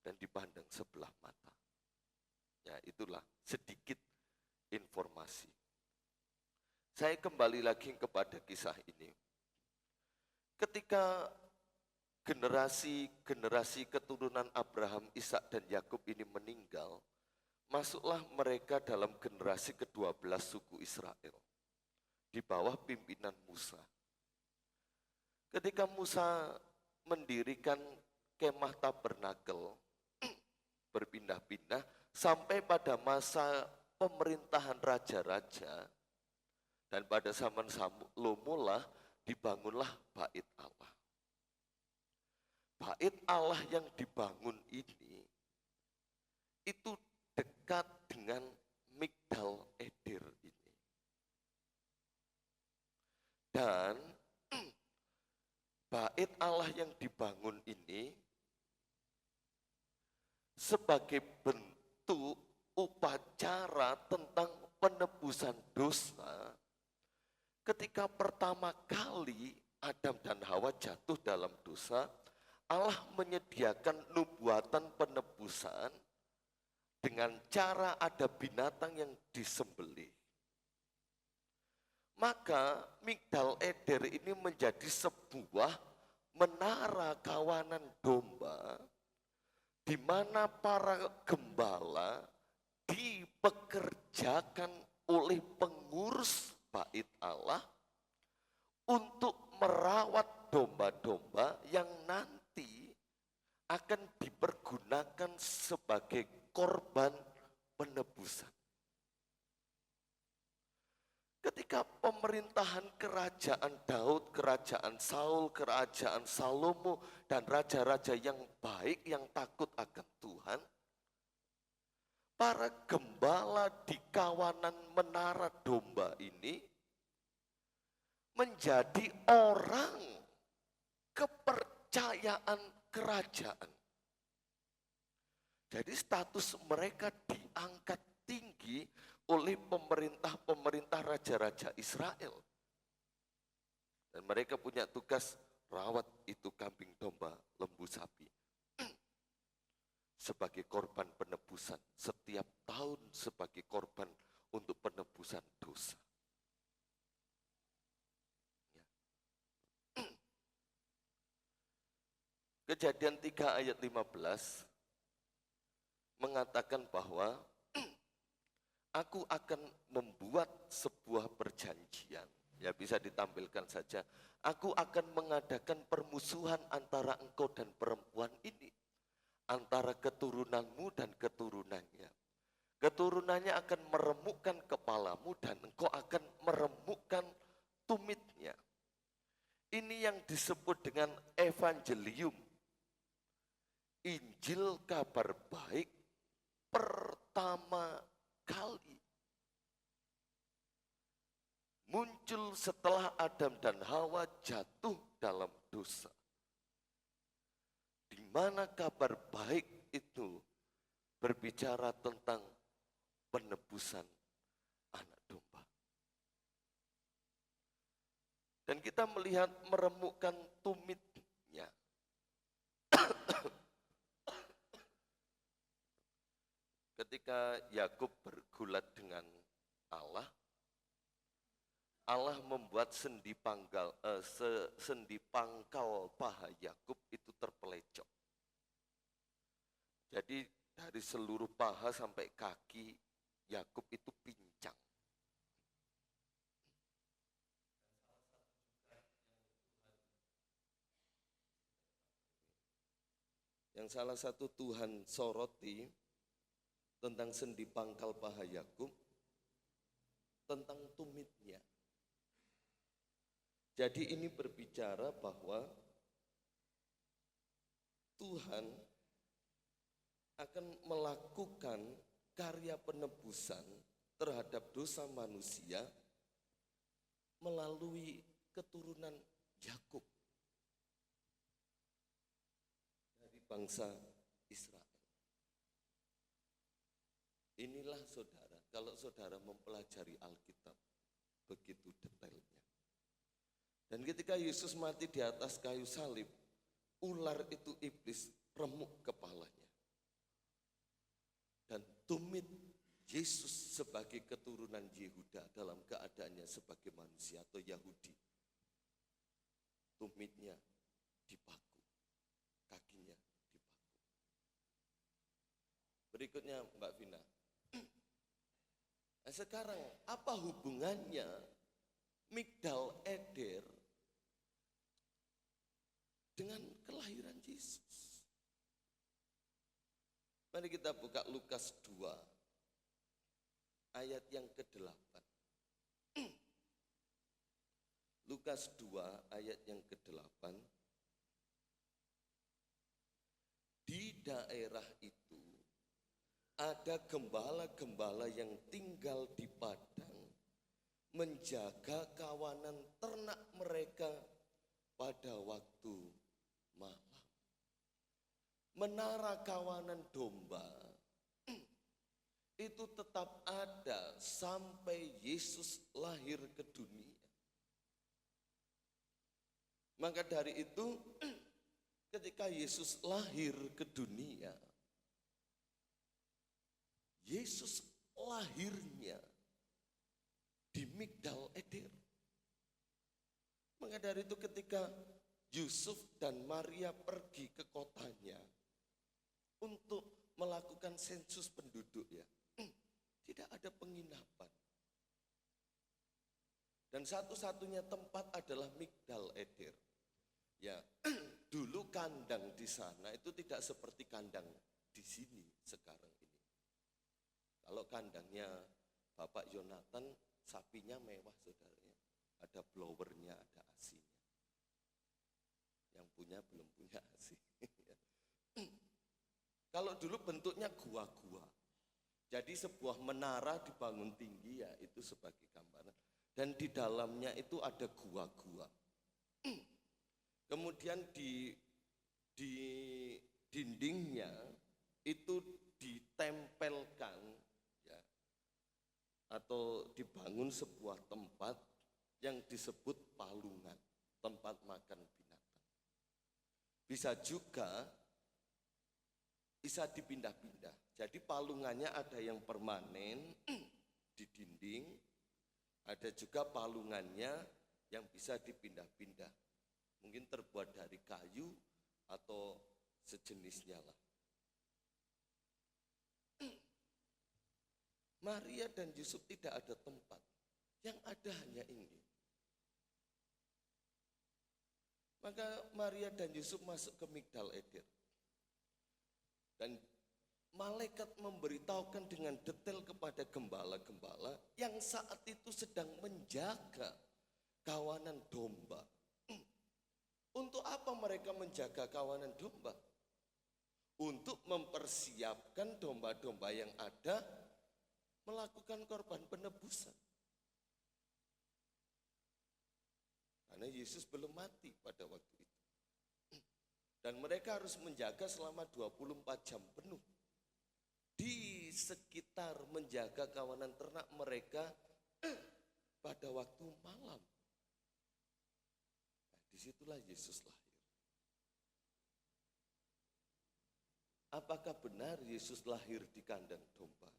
dan dipandang sebelah mata. Ya, itulah sedikit informasi. Saya kembali lagi kepada kisah ini. Ketika generasi keturunan Abraham, Ishak dan Yakub ini meninggal, masuklah mereka dalam generasi ke-12 suku Israel di bawah pimpinan Musa. Ketika Musa mendirikan kemah tabernakel, berpindah-pindah sampai pada masa pemerintahan raja-raja, dan pada zaman Salomo lah dibangunlah bait Allah. Bait Allah yang dibangun ini itu dekat dengan Migdal Eder ini. Dan bait Allah yang dibangun ini sebagai bentuk upacara tentang penebusan dosa. Ketika pertama kali Adam dan Hawa jatuh dalam dosa, Allah menyediakan nubuatan penebusan dengan cara ada binatang yang disembelih. Maka Migdal Eder ini menjadi sebuah menara kawanan domba di mana para gembala dipekerjakan oleh pengurus bait Allah untuk merawat domba-domba yang nanti akan dipergunakan sebagai korban penebusan. Ketika pemerintahan kerajaan Daud, kerajaan Saul, kerajaan Salomo, dan raja-raja yang baik yang takut akan Tuhan, para gembala di kawanan menara domba ini menjadi orang kepercayaan kerajaan. Jadi status mereka diangkat tinggi oleh pemerintah-pemerintah raja-raja Israel. Dan mereka punya tugas rawat itu kambing domba, lembu sapi sebagai korban penebusan, setiap tahun sebagai korban untuk penebusan dosa. Ya. Kejadian 3 ayat 15 mengatakan bahwa aku akan membuat sebuah perjanjian. Ya, bisa ditampilkan saja. Aku akan mengadakan permusuhan antara engkau dan perempuan ini, antara keturunanmu dan keturunannya. Keturunannya akan meremukkan kepalamu dan engkau akan meremukkan tumitnya. Ini yang disebut dengan evangelium. Injil kabar baik pertama kali muncul setelah Adam dan Hawa jatuh dalam dosa. Di mana kabar baik itu berbicara tentang penebusan anak domba. Dan kita melihat meremukkan tumitnya. Ketika Yakub bergulat dengan Allah, Allah membuat sendi pangkal paha Yakub itu terpelecok. Jadi dari seluruh paha sampai kaki Yakub itu pincang. Yang salah satu Tuhan soroti tentang sendi pangkal paha Yakub, tentang tumitnya. Jadi ini berbicara bahwa Tuhan akan melakukan karya penebusan terhadap dosa manusia melalui keturunan Yakub dari bangsa Israel. Inilah saudara, kalau saudara mempelajari Alkitab begitu detailnya. Dan ketika Yesus mati di atas kayu salib, ular itu iblis remuk kepalanya. Dan tumit Yesus sebagai keturunan Yehuda dalam keadaannya sebagai manusia atau Yahudi. Tumitnya dipaku, kakinya dipaku. Berikutnya Mbak Vina. Nah, sekarang apa hubungannya Migdal Eder dengan kelahiran Yesus? Mari kita buka Lukas 2 ayat yang ke-8. Lukas 2 ayat yang ke-8. Di daerah itu ada gembala-gembala yang tinggal di padang, menjaga kawanan ternak mereka pada waktu malam. Menara kawanan domba itu tetap ada sampai Yesus lahir ke dunia. Maka dari itu, ketika Yesus lahir ke dunia, Yesus lahirnya di Migdal Eder. Maka dari itu ketika Yusuf dan Maria pergi ke kotanya untuk melakukan sensus penduduk, ya, tidak ada penginapan. Dan satu-satunya tempat adalah Migdal Eder. Ya, dulu kandang di sana itu tidak seperti kandang di sini sekarang ini. Kalau kandangnya Bapak Yonatan, sapinya mewah saudaranya. Ada blowernya, ada AC-nya. Yang punya belum punya AC. Kalau dulu bentuknya gua-gua. Jadi sebuah menara dibangun tinggi, ya itu sebagai gambaran. Dan di dalamnya itu ada gua-gua. Kemudian di dindingnya itu ditempelkan, ya, atau dibangun sebuah tempat yang disebut palungan, tempat makan binatang. Bisa juga bisa dipindah-pindah. Jadi palungannya ada yang permanen di dinding, ada juga palungannya yang bisa dipindah-pindah. Mungkin terbuat dari kayu atau sejenisnya lah. Maria dan Yusuf tidak ada tempat, yang ada hanya ini. Maka Maria dan Yusuf masuk ke Migdal Eder. Dan malaikat memberitahukan dengan detail kepada gembala-gembala yang saat itu sedang menjaga kawanan domba. Untuk apa mereka menjaga kawanan domba? Untuk mempersiapkan domba-domba yang ada melakukan korban penebusan. Karena Yesus belum mati pada waktu itu. Dan mereka harus menjaga selama 24 jam penuh. Di sekitar menjaga kawanan ternak mereka pada waktu malam. Nah, disitulah Yesus lahir. Apakah benar Yesus lahir di kandang domba?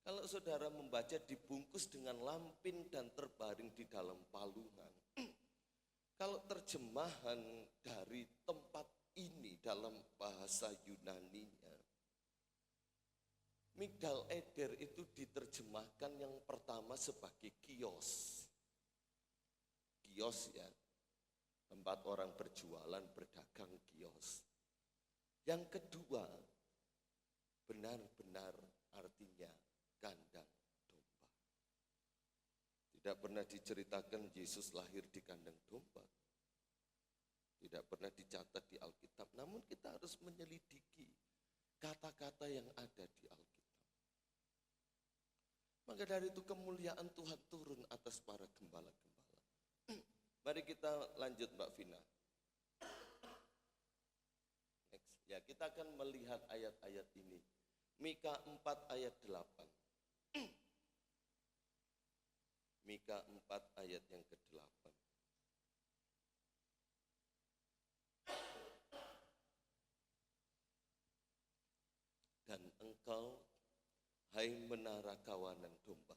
Kalau saudara membaca dibungkus dengan lampin dan terbaring di dalam palungan. Kalau terjemahan dari tempat ini dalam bahasa Yunaninya, Migdal Eder itu diterjemahkan yang pertama sebagai kios. Kios ya, tempat orang berjualan, berdagang kios. Yang kedua, benar-benar artinya kandang domba. Tidak pernah diceritakan Yesus lahir di kandang domba. Tidak pernah dicatat di Alkitab. Namun kita harus menyelidiki kata-kata yang ada di Alkitab. Maka dari itu kemuliaan Tuhan turun atas para gembala-gembala. Mari kita lanjut Mbak Vina. Next. Ya, kita akan melihat ayat-ayat ini. Mika 4 ayat 8. Mika 4 ayat yang ke-8. Dan engkau, hai menara kawanan domba,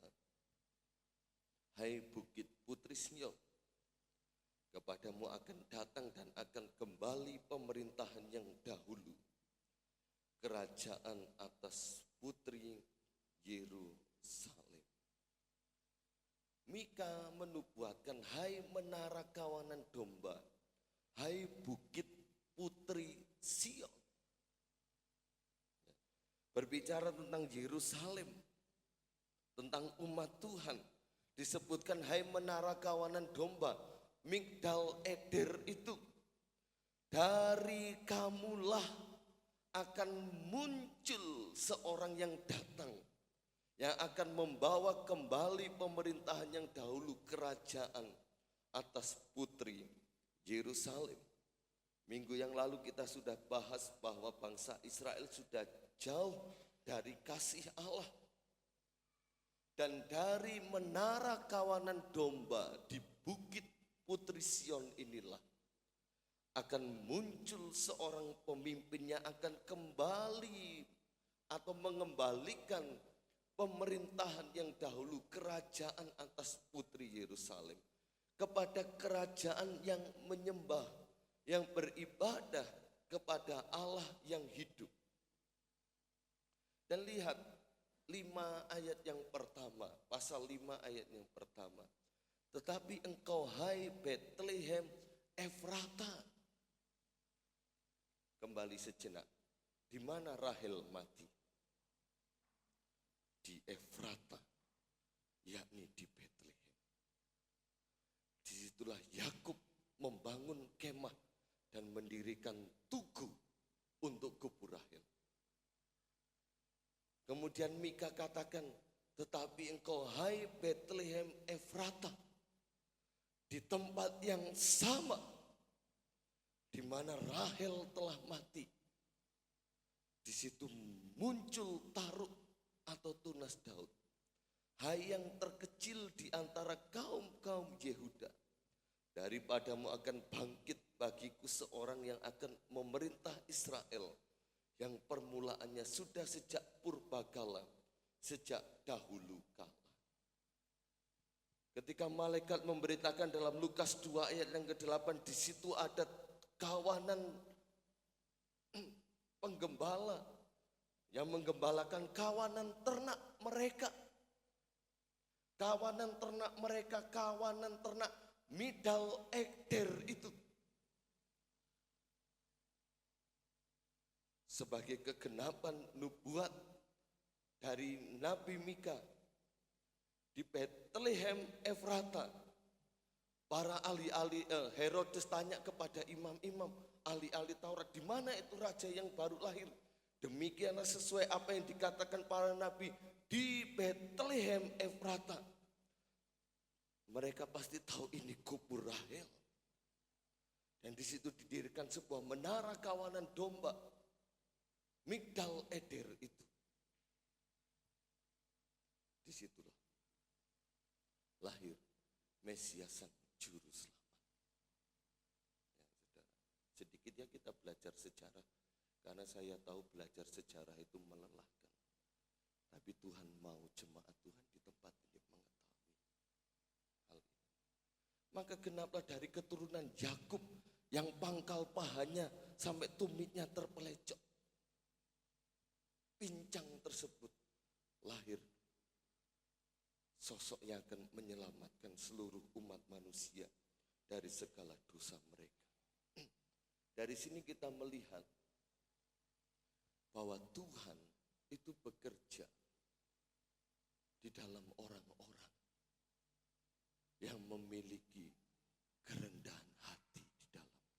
hai bukit putri Sion, kepadamu akan datang dan akan kembali pemerintahan yang dahulu, kerajaan atas putri Yerusalem. Mika menubuatkan, hai menara kawanan domba, hai bukit putri Sion. Berbicara tentang Yerusalem, tentang umat Tuhan, disebutkan hai menara kawanan domba, Migdal Eder itu, dari kamulah akan muncul seorang yang datang, yang akan membawa kembali pemerintahan yang dahulu, kerajaan atas putri Yerusalem. Minggu yang lalu kita sudah bahas bahwa bangsa Israel sudah jauh dari kasih Allah. Dan dari menara kawanan domba di bukit putri Sion inilah akan muncul seorang pemimpin yang akan kembali atau mengembalikan pemerintahan yang dahulu, kerajaan atas putri Yerusalem, kepada kerajaan yang menyembah, yang beribadah kepada Allah yang hidup. Dan lihat 5 ayat yang pertama, pasal 5 ayat yang pertama. Tetapi engkau hai Bethlehem Efrata. Kembali sejenak, di mana Rahel mati? Di Efrata, yakni di Bethlehem. Disitulah Yakub membangun kemah dan mendirikan tugu untuk kubur Rahel. Kemudian Mika katakan, tetapi engkau hai Bethlehem Efrata, di tempat yang sama di mana Rahel telah mati. Di situ muncul Taruk atau tunas Daud. Hai yang terkecil di antara kaum-kaum Yehuda, daripadamu akan bangkit bagiku seorang yang akan memerintah Israel, yang permulaannya sudah sejak purbakala, sejak dahulu kala. Ketika malaikat memberitakan dalam Lukas 2 ayat yang ke-8, di situ ada kawanan penggembala yang menggembalakan kawanan ternak mereka. Kawanan ternak mereka, kawanan ternak Migdal Eder itu. Sebagai kegenapan nubuat dari Nabi Mika, di Bethlehem Efrata, para ahli-ahli Herodes tanya kepada imam-imam, ahli-ahli Taurat, di mana itu raja yang baru lahir? Demikianlah sesuai apa yang dikatakan para nabi, di Bethlehem Efrata. Mereka pasti tahu ini kubur Rahel. Dan di situ didirikan sebuah menara kawanan domba, Migdal Eder itu. Disitulah lahir Mesias sang juru selamat. Ya, saudara. Sedikit ya kita belajar sejarah, karena saya tahu belajar sejarah itu melelahkan. Tapi Tuhan mau jemaat Tuhan di tempat ini mengetahui hal ini. Maka genaplah dari keturunan Yakub yang pangkal pahanya sampai tumitnya terpelecok, pincang tersebut lahir sosok yang akan menyelamatkan seluruh umat manusia dari segala dosa mereka. Dari sini kita melihat bahwa Tuhan itu bekerja di dalam orang-orang yang memiliki kerendahan hati di dalamnya.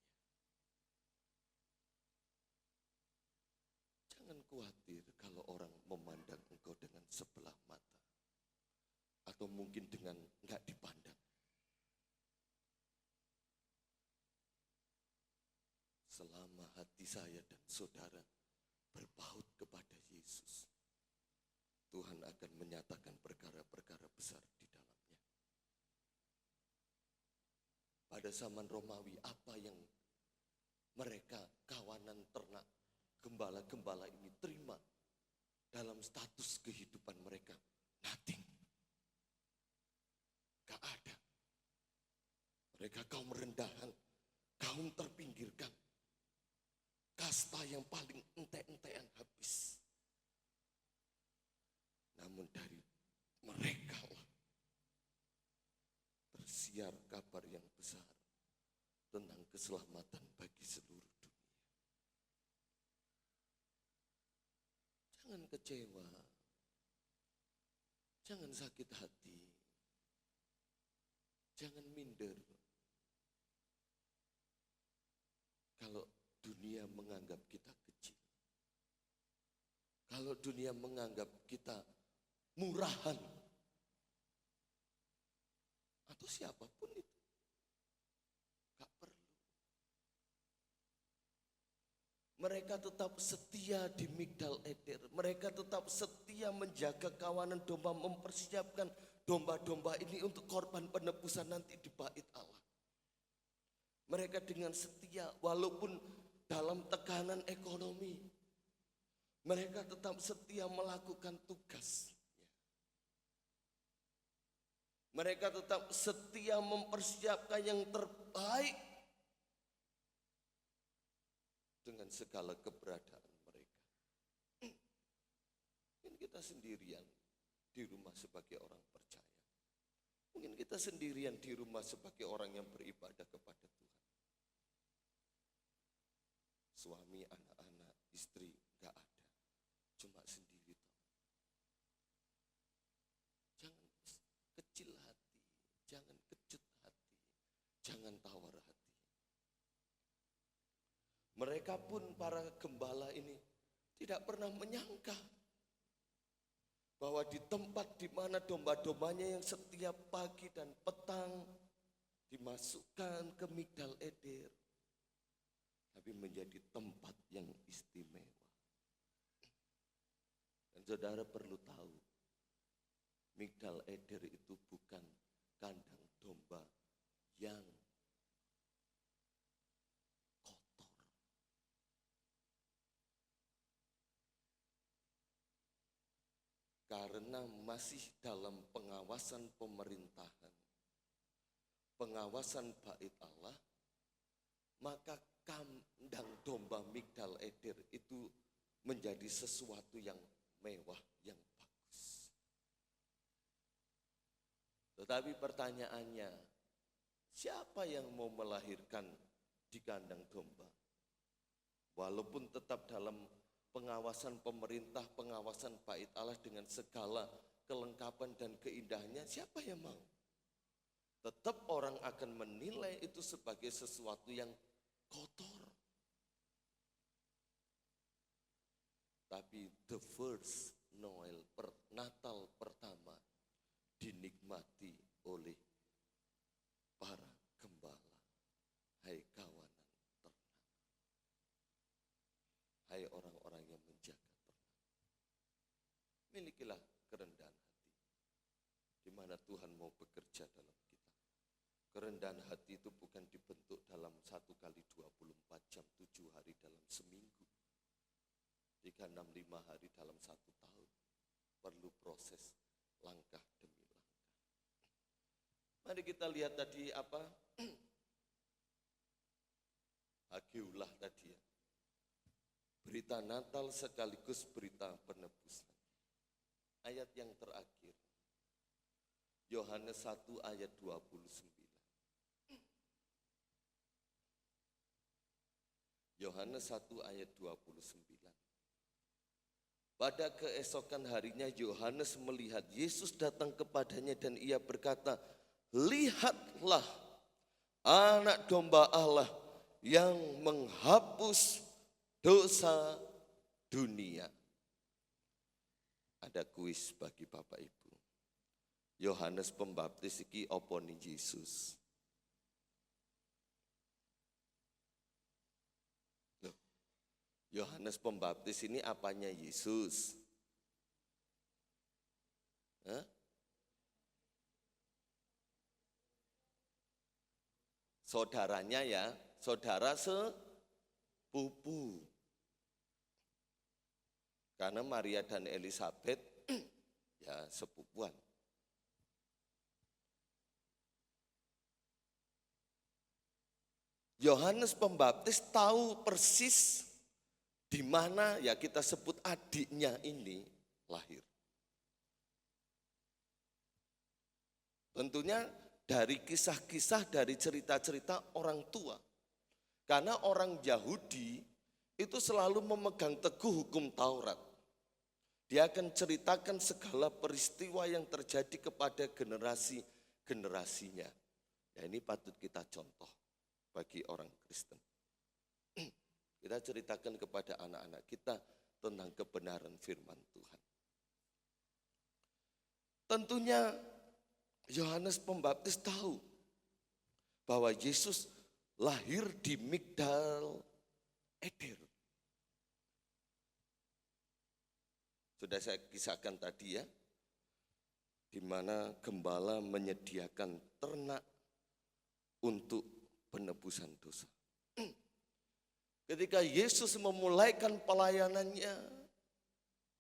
Jangan khawatir kalau orang memandang engkau dengan sebelah mata, atau mungkin dengan enggak dipandang. Selama hati saya dan saudara berpaut kepada Yesus, Tuhan akan menyatakan perkara-perkara besar di dalamnya. Pada zaman Romawi, apa yang mereka kawanan ternak, gembala-gembala ini terima dalam status kehidupan mereka? Nothing. Gak ada. Mereka kaum rendahan, kaum terpinggirkan, kasta yang paling ente-entean habis. Namun dari mereka lah tersiar kabar yang besar tentang keselamatan bagi seluruh dunia. Jangan kecewa, jangan sakit hati, jangan minder. Kalau dunia menganggap kita kecil, kalau dunia menganggap kita murahan, atau siapapun itu, gak perlu. Mereka tetap setia di Migdal Eder, mereka tetap setia menjaga kawanan domba, mempersiapkan domba-domba ini untuk korban penebusan nanti di bait Allah. Mereka dengan setia walaupun dalam tekanan ekonomi, mereka tetap setia melakukan tugas. Mereka tetap setia mempersiapkan yang terbaik dengan segala keberadaan mereka. Mungkin kita sendirian di rumah sebagai orang percaya. Mungkin kita sendirian di rumah sebagai orang yang beribadah kepada Tuhan. Suami, anak-anak, istri gak ada, cuma sendiri. Jangan kecil hati, jangan kecut hati, jangan tawar hati. Mereka pun para gembala ini tidak pernah menyangka bahwa di tempat di mana domba-dombanya yang setiap pagi dan petang dimasukkan ke Migdal Eder, tapi menjadi tempat yang istimewa. Dan saudara perlu tahu, Migdal Eder itu bukan kandang domba yang karena masih dalam pengawasan pemerintahan, pengawasan bait Allah, maka kandang domba Migdal Eder itu menjadi sesuatu yang mewah, yang bagus. Tetapi pertanyaannya, siapa yang mau melahirkan di kandang domba? Walaupun tetap dalam pengawasan pemerintah, pengawasan bait Allah dengan segala kelengkapan dan keindahannya, siapa yang mau? Tetap orang akan menilai itu sebagai sesuatu yang kotor. Tapi the first Noel, Natal pertama dinikmati oleh para gembala. Hai kawanan ternak, hai orang-orang yang menjaga ternak, milikilah kerendahan hati, di mana Tuhan mau bekerja dalam kita. Kerendahan hati itu bukan dibentuk dalam 1 kali 24 jam, 7 hari dalam seminggu, 365 hari dalam 1 tahun. Perlu proses langkah demi langkah. Mari kita lihat tadi apa? Hagiulah tadi ya. Berita Natal sekaligus berita penebusan. Ayat yang terakhir. Yohanes 1 ayat 29. Yohanes 1 ayat 29. Pada keesokan harinya Yohanes melihat Yesus datang kepadanya dan ia berkata, lihatlah anak domba Allah yang menghapus dosa dunia. Ada kuis bagi Bapak Ibu. Yohanes Pembaptis iki oponi Yesus. Yohanes Pembaptis ini apanya Yesus? Hah? Saudaranya ya, saudara sepupu. Karena Maria dan Elizabeth ya sepupuan. Yohanes Pembaptis tahu persis di mana ya kita sebut adiknya ini lahir. Tentunya dari kisah-kisah, dari cerita-cerita orang tua. Karena orang Yahudi itu selalu memegang teguh hukum Taurat. Dia akan ceritakan segala peristiwa yang terjadi kepada generasi-generasinya. Ya ini patut kita contoh bagi orang Kristen. Kita ceritakan kepada anak-anak kita tentang kebenaran firman Tuhan. Tentunya Yohanes Pembaptis tahu bahwa Yesus lahir di Migdal Eder. Sudah saya kisahkan tadi ya, di mana gembala menyediakan ternak untuk penebusan dosa. Ketika Yesus memulaikan pelayanannya,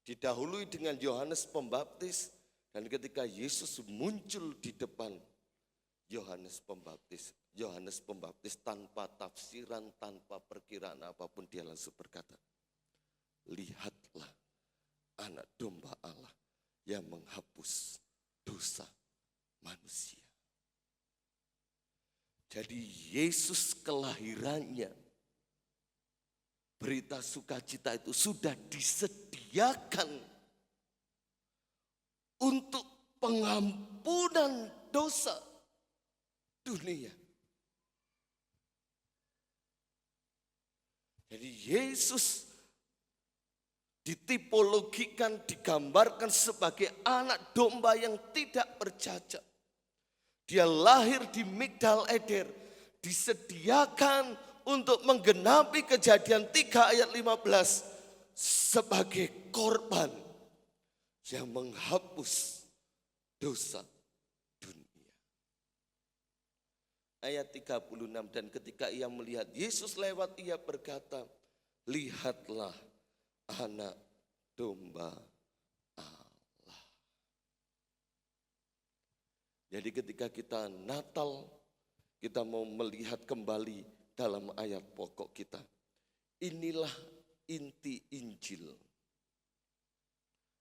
didahului dengan Yohanes Pembaptis, dan ketika Yesus muncul di depan Yohanes Pembaptis tanpa tafsiran, tanpa perkiraan apapun, dia langsung berkata, lihatlah anak domba Allah yang menghapus dosa manusia. Jadi Yesus kelahirannya, berita sukacita itu sudah disediakan untuk pengampunan dosa dunia. Jadi Yesus ditipologikan, digambarkan sebagai anak domba yang tidak bercacat. Dia lahir di Migdal Eder, disediakan untuk menggenapi Kejadian 3 ayat 15 sebagai korban yang menghapus dosa dunia. Ayat 36, dan ketika ia melihat Yesus lewat, ia berkata, lihatlah anak domba Allah. Jadi ketika kita Natal, kita mau melihat kembali dalam ayat pokok kita. Inilah inti Injil.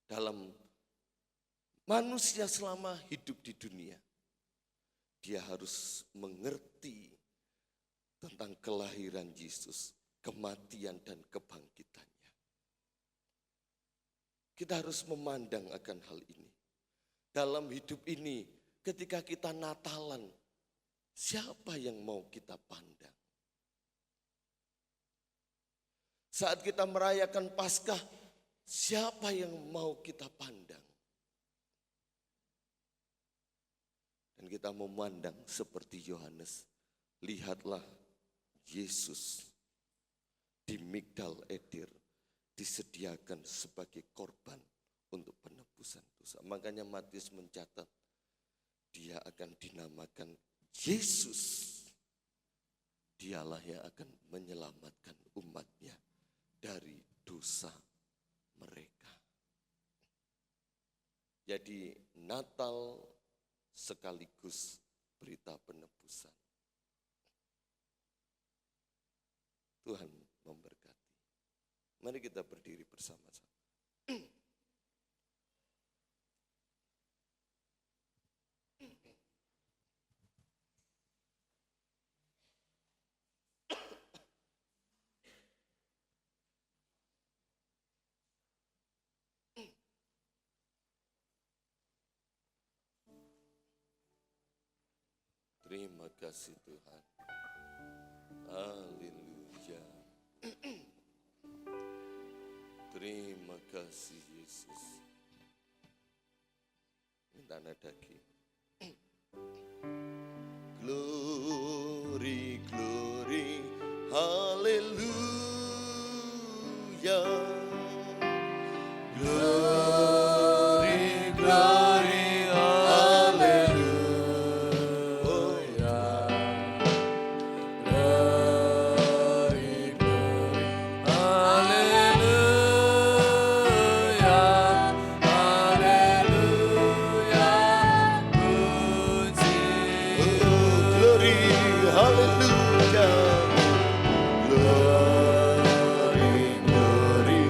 Dalam manusia selama hidup di dunia, dia harus mengerti tentang kelahiran Yesus, kematian dan kebangkitannya. Kita harus memandang akan hal ini. Dalam hidup ini, ketika kita Natalan, siapa yang mau kita pandang? Saat kita merayakan Paskah, siapa yang mau kita pandang? Dan kita memandang seperti Yohanes. Lihatlah Yesus di Migdal Eder disediakan sebagai korban untuk penebusan dosa. Makanya Matius mencatat, dia akan dinamakan Yesus. Dialah yang akan menyelamatkan umatnya dari dosa mereka. Jadi Natal sekaligus berita penebusan. Tuhan memberkati. Mari kita berdiri bersama-sama. Terima kasih Tuhan. Haleluya. Terima kasih Yesus. Minta nadaki. Glory, glory, haleluya. Glory, glory, hallelujah. Glory, glory, hallelujah. Hallelujah. Puji. Glory, haleluya. Glory, glory,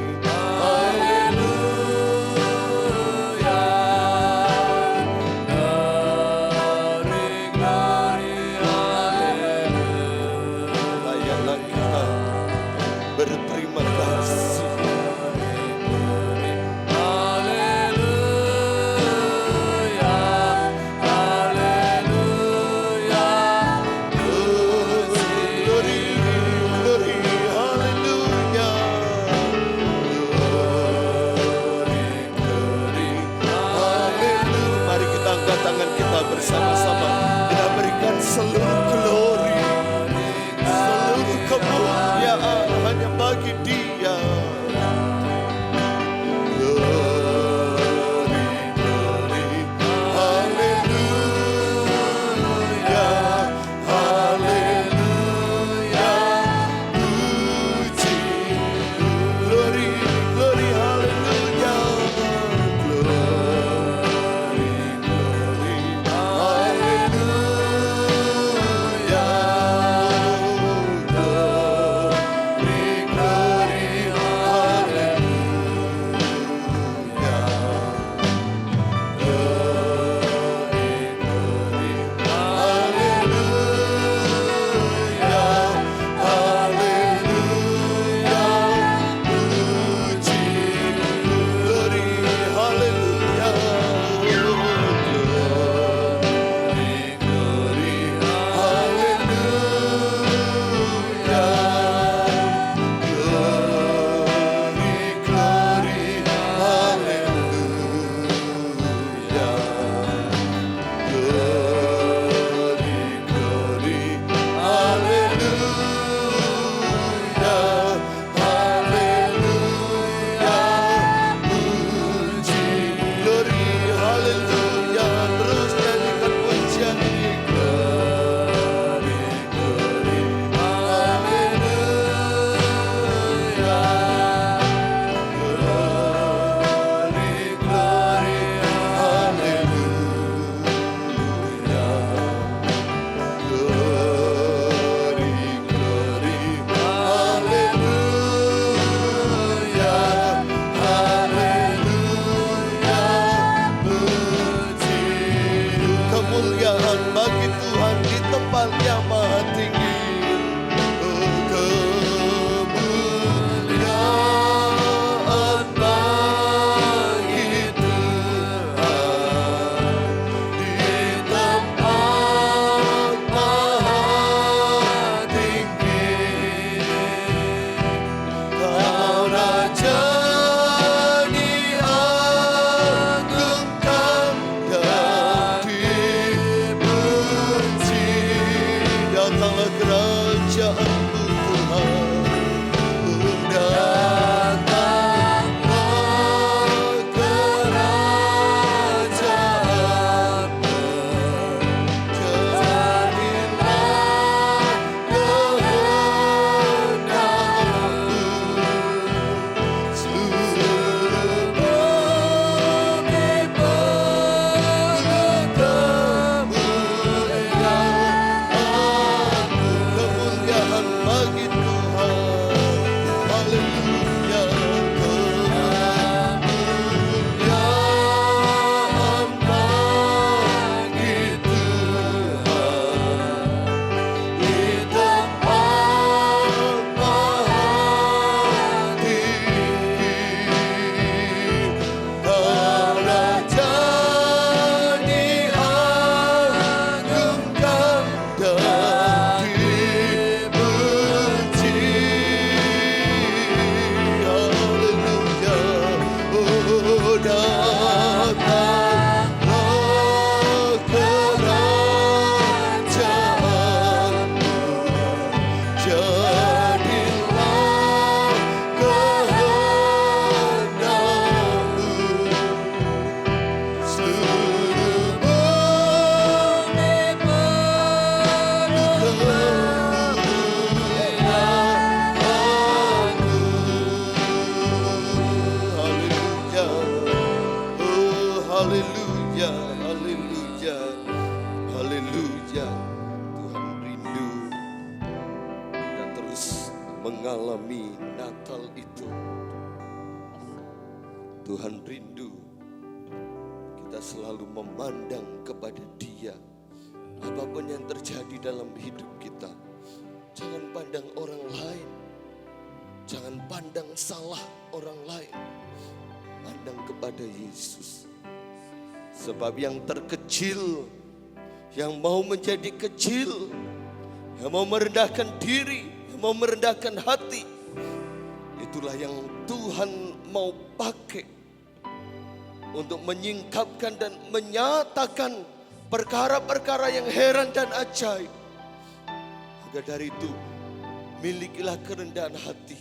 layaklah kita berterima kasih. Glory, glory, haleluya. Glory, glory, haleluya. Mari kita angkat tangan kita bersama-sama. Kita berikan seluruh glory, seluruh kemuliaan hanya bagi Dia. mengalami Natal itu, Tuhan rindu kita selalu memandang kepada Dia. Apapun yang terjadi dalam hidup kita, jangan pandang orang lain, jangan pandang salah orang lain, pandang kepada Yesus. Sebab yang terkecil, yang mau menjadi kecil, yang mau merendahkan diri, yang mau merendahkan hati, itulah yang Tuhan mau pakai untuk menyingkapkan dan menyatakan perkara-perkara yang heran dan ajaib. Maka dari itu, milikilah kerendahan hati.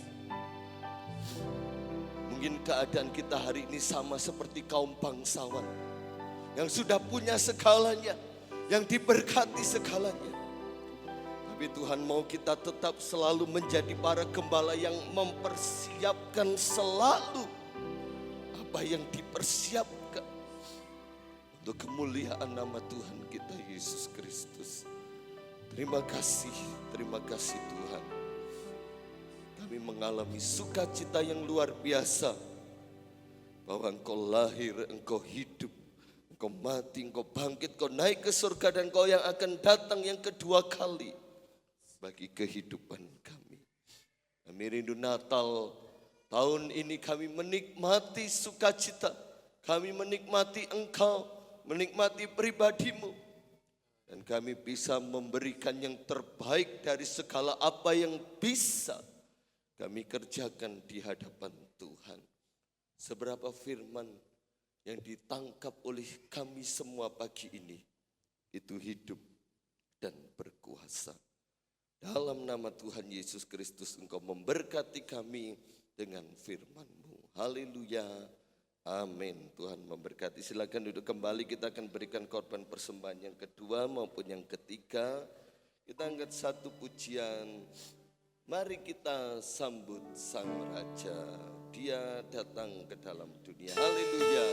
Mungkin keadaan kita hari ini sama seperti kaum bangsawan yang sudah punya segalanya, yang diberkati segalanya. Tapi Tuhan mau kita tetap selalu menjadi para gembala yang mempersiapkan selalu apa yang dipersiapkan untuk kemuliaan nama Tuhan kita Yesus Kristus. Terima kasih Tuhan. Kami mengalami sukacita yang luar biasa bahwa Engkau lahir, Engkau hidup, Engkau mati, Engkau bangkit, Engkau naik ke surga, dan Engkau yang akan datang yang kedua kali bagi kehidupan kami. Kami rindu Natal tahun ini, kami menikmati sukacita, kami menikmati Engkau, menikmati pribadimu, dan kami bisa memberikan yang terbaik dari segala apa yang bisa kami kerjakan di hadapan Tuhan. Seberapa firman yang ditangkap oleh kami semua pagi ini, itu hidup dan berkuasa. Dalam nama Tuhan Yesus Kristus, Engkau memberkati kami dengan firman-Mu. Haleluya. Amin. Tuhan memberkati. Silakan duduk kembali. Kita akan berikan korban persembahan yang kedua maupun yang ketiga. Kita angkat satu pujian. Mari kita sambut Sang Raja. Dia datang ke dalam dunia. Haleluya.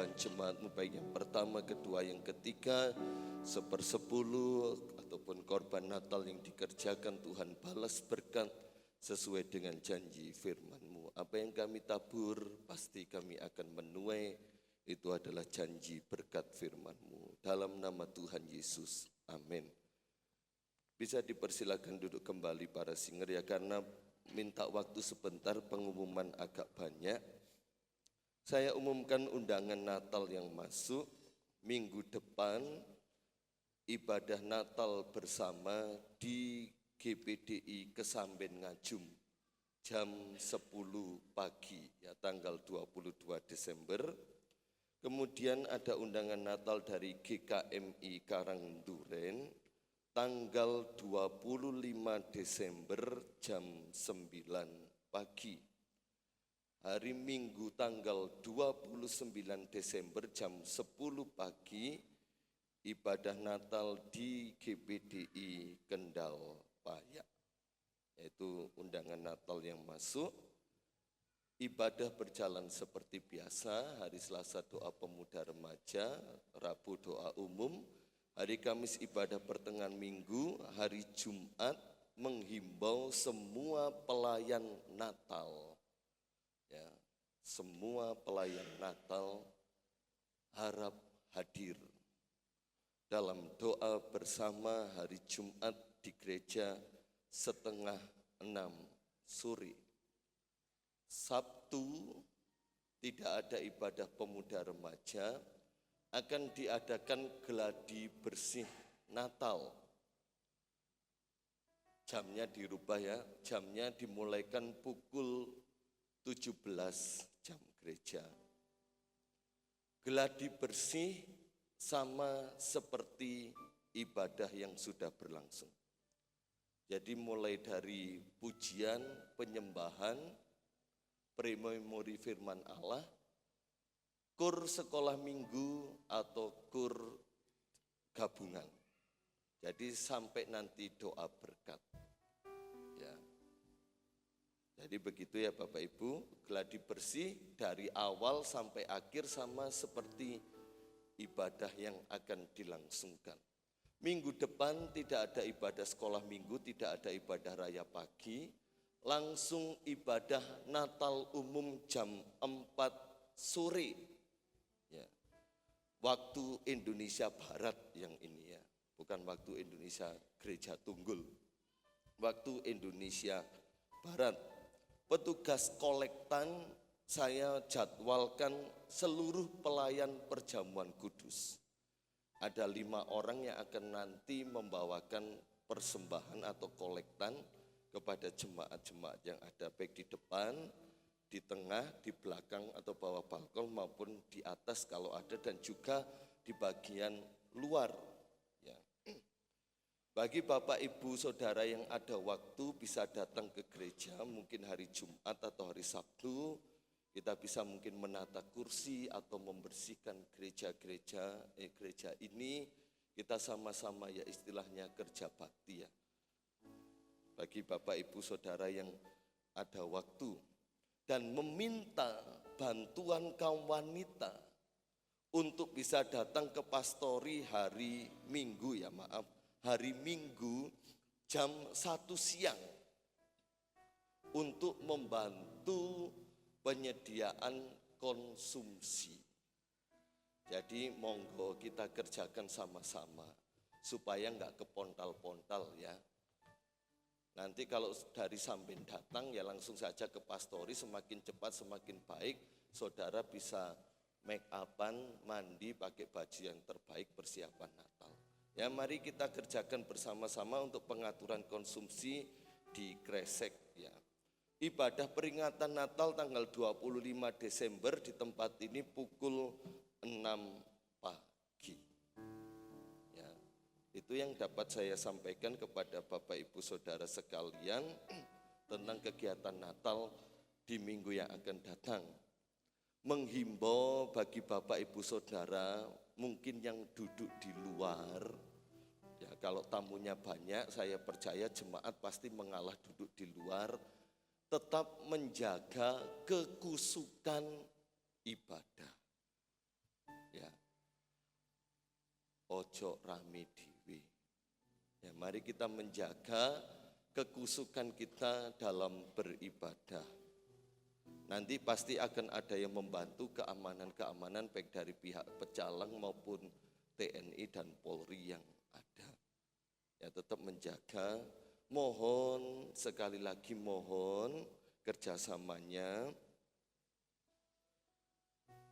jalan jemaatmu, baik yang pertama, kedua, yang ketiga, 1/10 ataupun korban Natal yang dikerjakan, Tuhan balas berkat sesuai dengan janji firman-Mu. Apa yang kami tabur pasti kami akan menuai, itu adalah janji berkat firman-Mu. Dalam nama Tuhan Yesus, amin. Bisa dipersilakan duduk kembali para singer ya, karena minta waktu sebentar, pengumuman agak banyak. Saya umumkan undangan Natal yang masuk. Minggu depan ibadah Natal bersama di GPDI Kesamben Ngajum jam 10 pagi ya, tanggal 22 Desember. Kemudian ada undangan Natal dari GKMI Karangduren tanggal 25 Desember jam 9 pagi. Hari Minggu tanggal 29 Desember jam 10 pagi, ibadah Natal di GPDI Kendal Payak. Yaitu undangan Natal yang masuk. Ibadah berjalan seperti biasa, hari Selasa doa pemuda remaja, Rabu doa umum, hari Kamis ibadah pertengahan minggu, hari Jumat menghimbau semua pelayan Natal. Ya, semua pelayan Natal harap hadir dalam doa bersama hari Jumat di gereja 5:30 sore. Sabtu tidak ada ibadah pemuda remaja, akan diadakan geladi bersih Natal. Jamnya dirubah ya, jamnya dimulaikan pukul 17 jam gereja. Geladi bersih sama seperti ibadah yang sudah berlangsung. Jadi mulai dari pujian, penyembahan, prememori firman Allah, kur sekolah minggu atau kur gabungan. Jadi sampai nanti doa berkat. Ya. Jadi begitu ya Bapak Ibu, geladi bersih dari awal sampai akhir sama seperti ibadah yang akan dilangsungkan. Minggu depan tidak ada ibadah sekolah minggu, tidak ada ibadah raya pagi, langsung ibadah Natal umum jam 4 sore. Ya. Waktu Indonesia Barat yang ini ya, bukan waktu Indonesia Gereja Tunggul. Waktu Indonesia Barat. Petugas kolektan saya jadwalkan seluruh pelayan perjamuan kudus. Ada 5 orang yang akan nanti membawakan persembahan atau kolektan kepada jemaat-jemaat yang ada baik di depan, di tengah, di belakang atau bawah balkon maupun di atas kalau ada, dan juga di bagian luar. Ya. Bagi Bapak Ibu Saudara yang ada waktu bisa datang ke gereja mungkin hari Jumat atau hari Sabtu, kita bisa mungkin menata kursi atau membersihkan gereja ini, kita sama-sama ya istilahnya kerja bakti ya. Bagi Bapak Ibu Saudara yang ada waktu dan meminta bantuan kaum wanita untuk bisa datang ke pastori hari Minggu ya, hari Minggu jam 1 siang untuk membantu penyediaan konsumsi. Jadi monggo kita kerjakan sama-sama supaya enggak kepontal-pontal ya. Nanti kalau dari Samben datang ya langsung saja ke pastori, semakin cepat semakin baik. Saudara bisa make upan, mandi, pakai baju yang terbaik, persiapan Natal. Ya mari kita kerjakan bersama-sama untuk pengaturan konsumsi di Kresek ya. Ibadah peringatan Natal tanggal 25 Desember di tempat ini pukul 6 pagi. Ya, itu yang dapat saya sampaikan kepada Bapak Ibu Saudara sekalian tentang kegiatan Natal di minggu yang akan datang. Menghimbau bagi Bapak Ibu Saudara mungkin yang duduk di luar, ya kalau tamunya banyak saya percaya jemaat pasti mengalah duduk di luar, tetap menjaga kekusukan ibadah. ojo rame dhewe. Ya, mari kita menjaga kekusukan kita dalam beribadah. Nanti pasti akan ada yang membantu keamanan-keamanan baik dari pihak Pecalang maupun TNI dan Polri yang ada. Ya, tetap menjaga. Mohon, sekali lagi mohon kerjasamanya.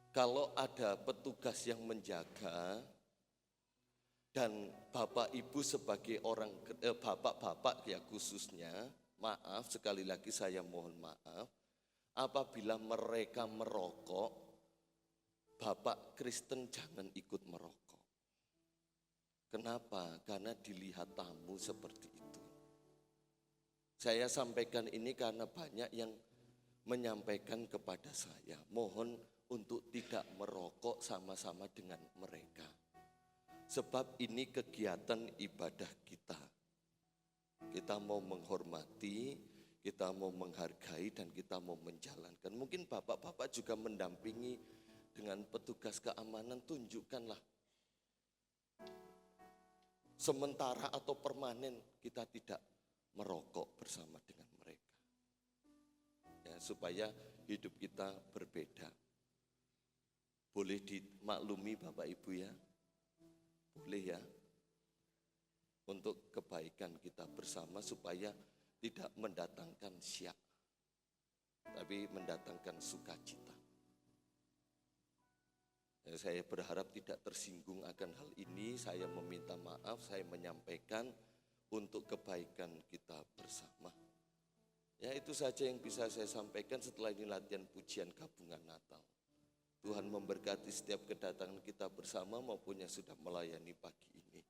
Kalau ada petugas yang menjaga dan Bapak Ibu sebagai orang, bapak-bapak ya khususnya, maaf sekali lagi saya mohon maaf, apabila mereka merokok, Bapak Kristen jangan ikut merokok. Kenapa? Karena dilihat tamu seperti itu. Saya sampaikan ini karena banyak yang menyampaikan kepada saya, mohon untuk tidak merokok sama-sama dengan mereka. Sebab ini kegiatan ibadah kita. Kita mau menghormati, kita mau menghargai, dan kita mau menjalankan. Mungkin bapak-bapak juga mendampingi dengan petugas keamanan, tunjukkanlah. Sementara atau permanen kita tidak merokok bersama dengan mereka. Ya, supaya hidup kita berbeda. Boleh dimaklumi Bapak Ibu ya? Boleh ya? Untuk kebaikan kita bersama supaya tidak mendatangkan syak, tapi mendatangkan sukacita. Ya, saya berharap tidak tersinggung akan hal ini, saya meminta maaf, saya menyampaikan untuk kebaikan kita bersama. Ya, itu saja yang bisa saya sampaikan setelah ini latihan pujian gabungan Natal. Tuhan memberkati setiap kedatangan kita bersama maupun yang sudah melayani pagi ini.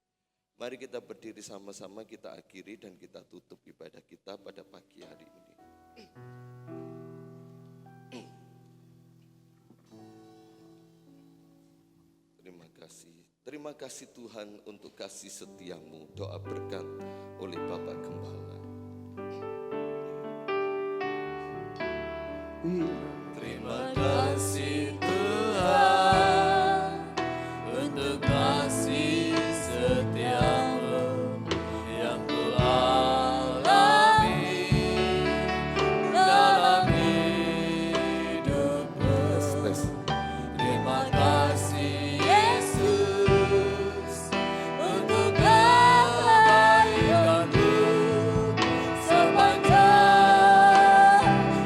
Mari kita berdiri sama-sama, kita akhiri dan kita tutup ibadah kita pada pagi hari ini. Terima kasih. Terima kasih Tuhan untuk kasih setiamu. Doa berkat oleh Bapak Gembala. Terima kasih Tuhan untuk kasih setiamu yang ku alami dalam hidupku. Terima kasih Yesus untuk kebaikan-Mu sepanjang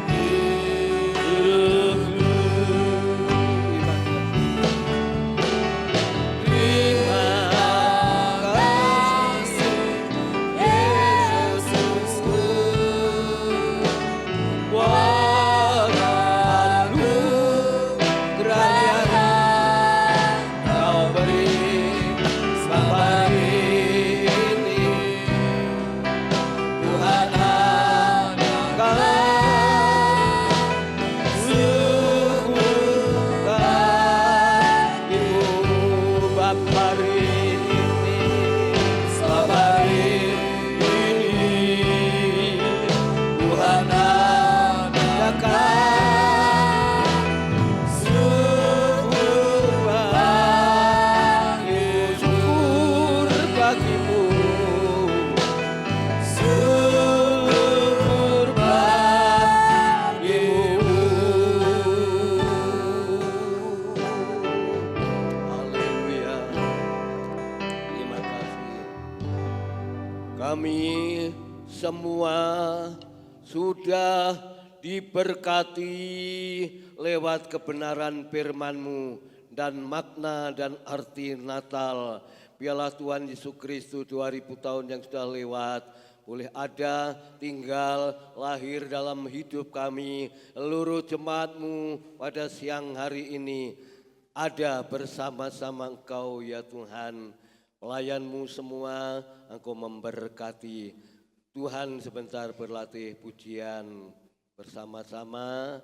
hidupku. Terima kasih Yesusku, walaupun kerajaan Kau beri sampai ini, Tuhan akan syukur bagimu. Bapa hari ini, selamat hari ini, Tuhan adakan syukur bagimu, syukur bagimu, syukur bagimu. Haleluya. Terima kasih. Kami semua sudah diberkati lewat kebenaran firman-Mu dan makna dan arti Natal. Biarlah Tuhan Yesus Kristus 2000 tahun yang sudah lewat boleh ada, tinggal, lahir dalam hidup kami. Seluruh jemaat-Mu pada siang hari ini ada bersama-sama Engkau ya Tuhan. Pelayan-Mu semua Engkau memberkati. Tuhan sebentar berlatih pujian bersama-sama.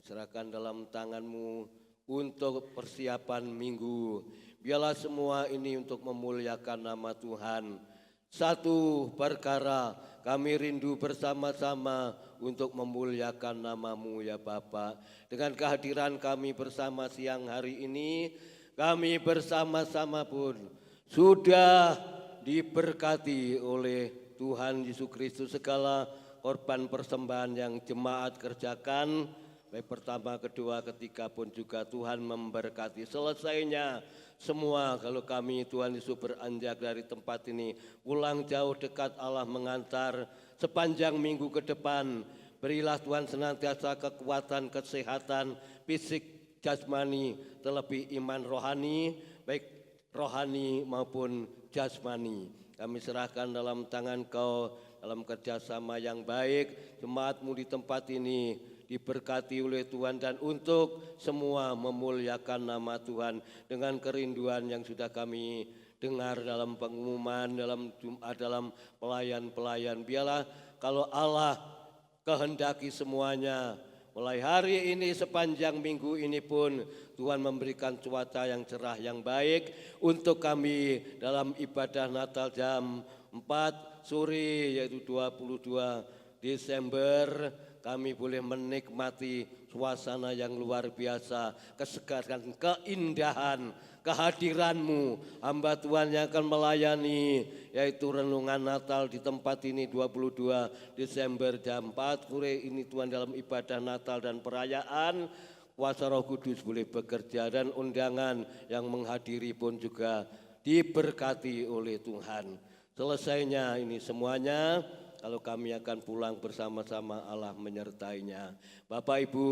Serahkan dalam tangan-Mu untuk persiapan minggu. Biarlah semua ini untuk memuliakan nama Tuhan. Satu perkara kami rindu bersama-sama untuk memuliakan nama-Mu ya Bapa. Dengan kehadiran kami bersama siang hari ini, kami bersama-sama pun sudah diberkati oleh Tuhan Yesus Kristus. Segala korban persembahan yang jemaat kerjakan, baik pertama, kedua, ketiga pun juga Tuhan memberkati. Selesainya semua, kalau kami Tuhan Yesus beranjak dari tempat ini, pulang jauh dekat, Allah mengantar sepanjang minggu ke depan. Berilah Tuhan senantiasa kekuatan, kesehatan, fisik, jasmani, terlebih iman rohani, baik rohani maupun jasmani. Kami serahkan dalam tangan Kau, dalam kerjasama yang baik, jemaat-Mu di tempat ini diberkati oleh Tuhan, dan untuk semua memuliakan nama Tuhan dengan kerinduan yang sudah kami dengar dalam pengumuman, dalam Jumat, dalam pelayan-pelayan. Biarlah kalau Allah kehendaki semuanya, mulai hari ini sepanjang minggu ini pun Tuhan memberikan cuaca yang cerah, yang baik untuk kami dalam ibadah Natal jam 4 sore, yaitu 22 Desember. Kami boleh menikmati suasana yang luar biasa, kesegaran, keindahan, kehadiran-Mu. Hamba Tuhan yang akan melayani, yaitu renungan Natal di tempat ini 22 Desember jam 4 sore ini Tuhan, dalam ibadah Natal dan perayaan, kuasa Roh Kudus boleh bekerja, dan undangan yang menghadiri pun juga diberkati oleh Tuhan. Selesainya ini semuanya, kalau kami akan pulang bersama-sama, Allah menyertainya. Bapak, Ibu,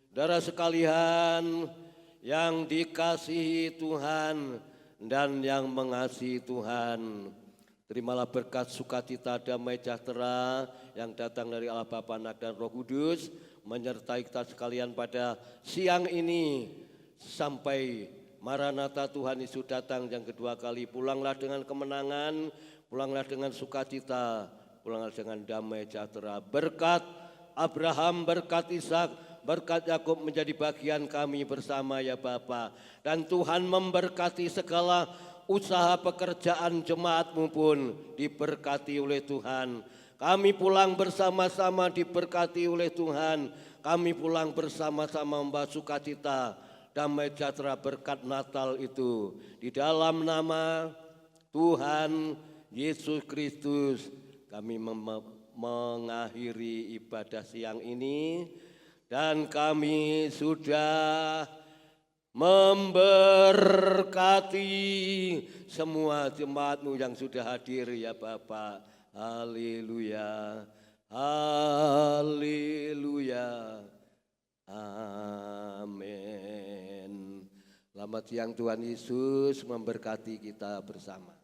saudara sekalian yang dikasihi Tuhan dan yang mengasihi Tuhan, terimalah berkat sukacita, damai sejahtera yang datang dari Allah Bapa, Anak, dan Roh Kudus menyertai kita sekalian pada siang ini sampai Maranatha, Tuhan Yesus datang yang kedua kali. Pulanglah dengan kemenangan, pulanglah dengan sukacita, pulanglah dengan damai sejahtera. Berkat Abraham, berkat Ishak, berkat Yakub menjadi bagian kami bersama ya Bapa. Dan Tuhan memberkati segala usaha pekerjaan jemaat-Mu pun diberkati oleh Tuhan. Kami pulang bersama-sama diberkati oleh Tuhan. Kami pulang bersama-sama membawa sukacita, damai sejahtera, berkat Natal itu. Di dalam nama Tuhan Yesus Kristus kami mengakhiri ibadah siang ini, dan kami sudah memberkati semua jemaat-Mu yang sudah hadir ya Bapa. Haleluya, haleluya, amin. Selamat siang, Tuhan Yesus memberkati kita bersama.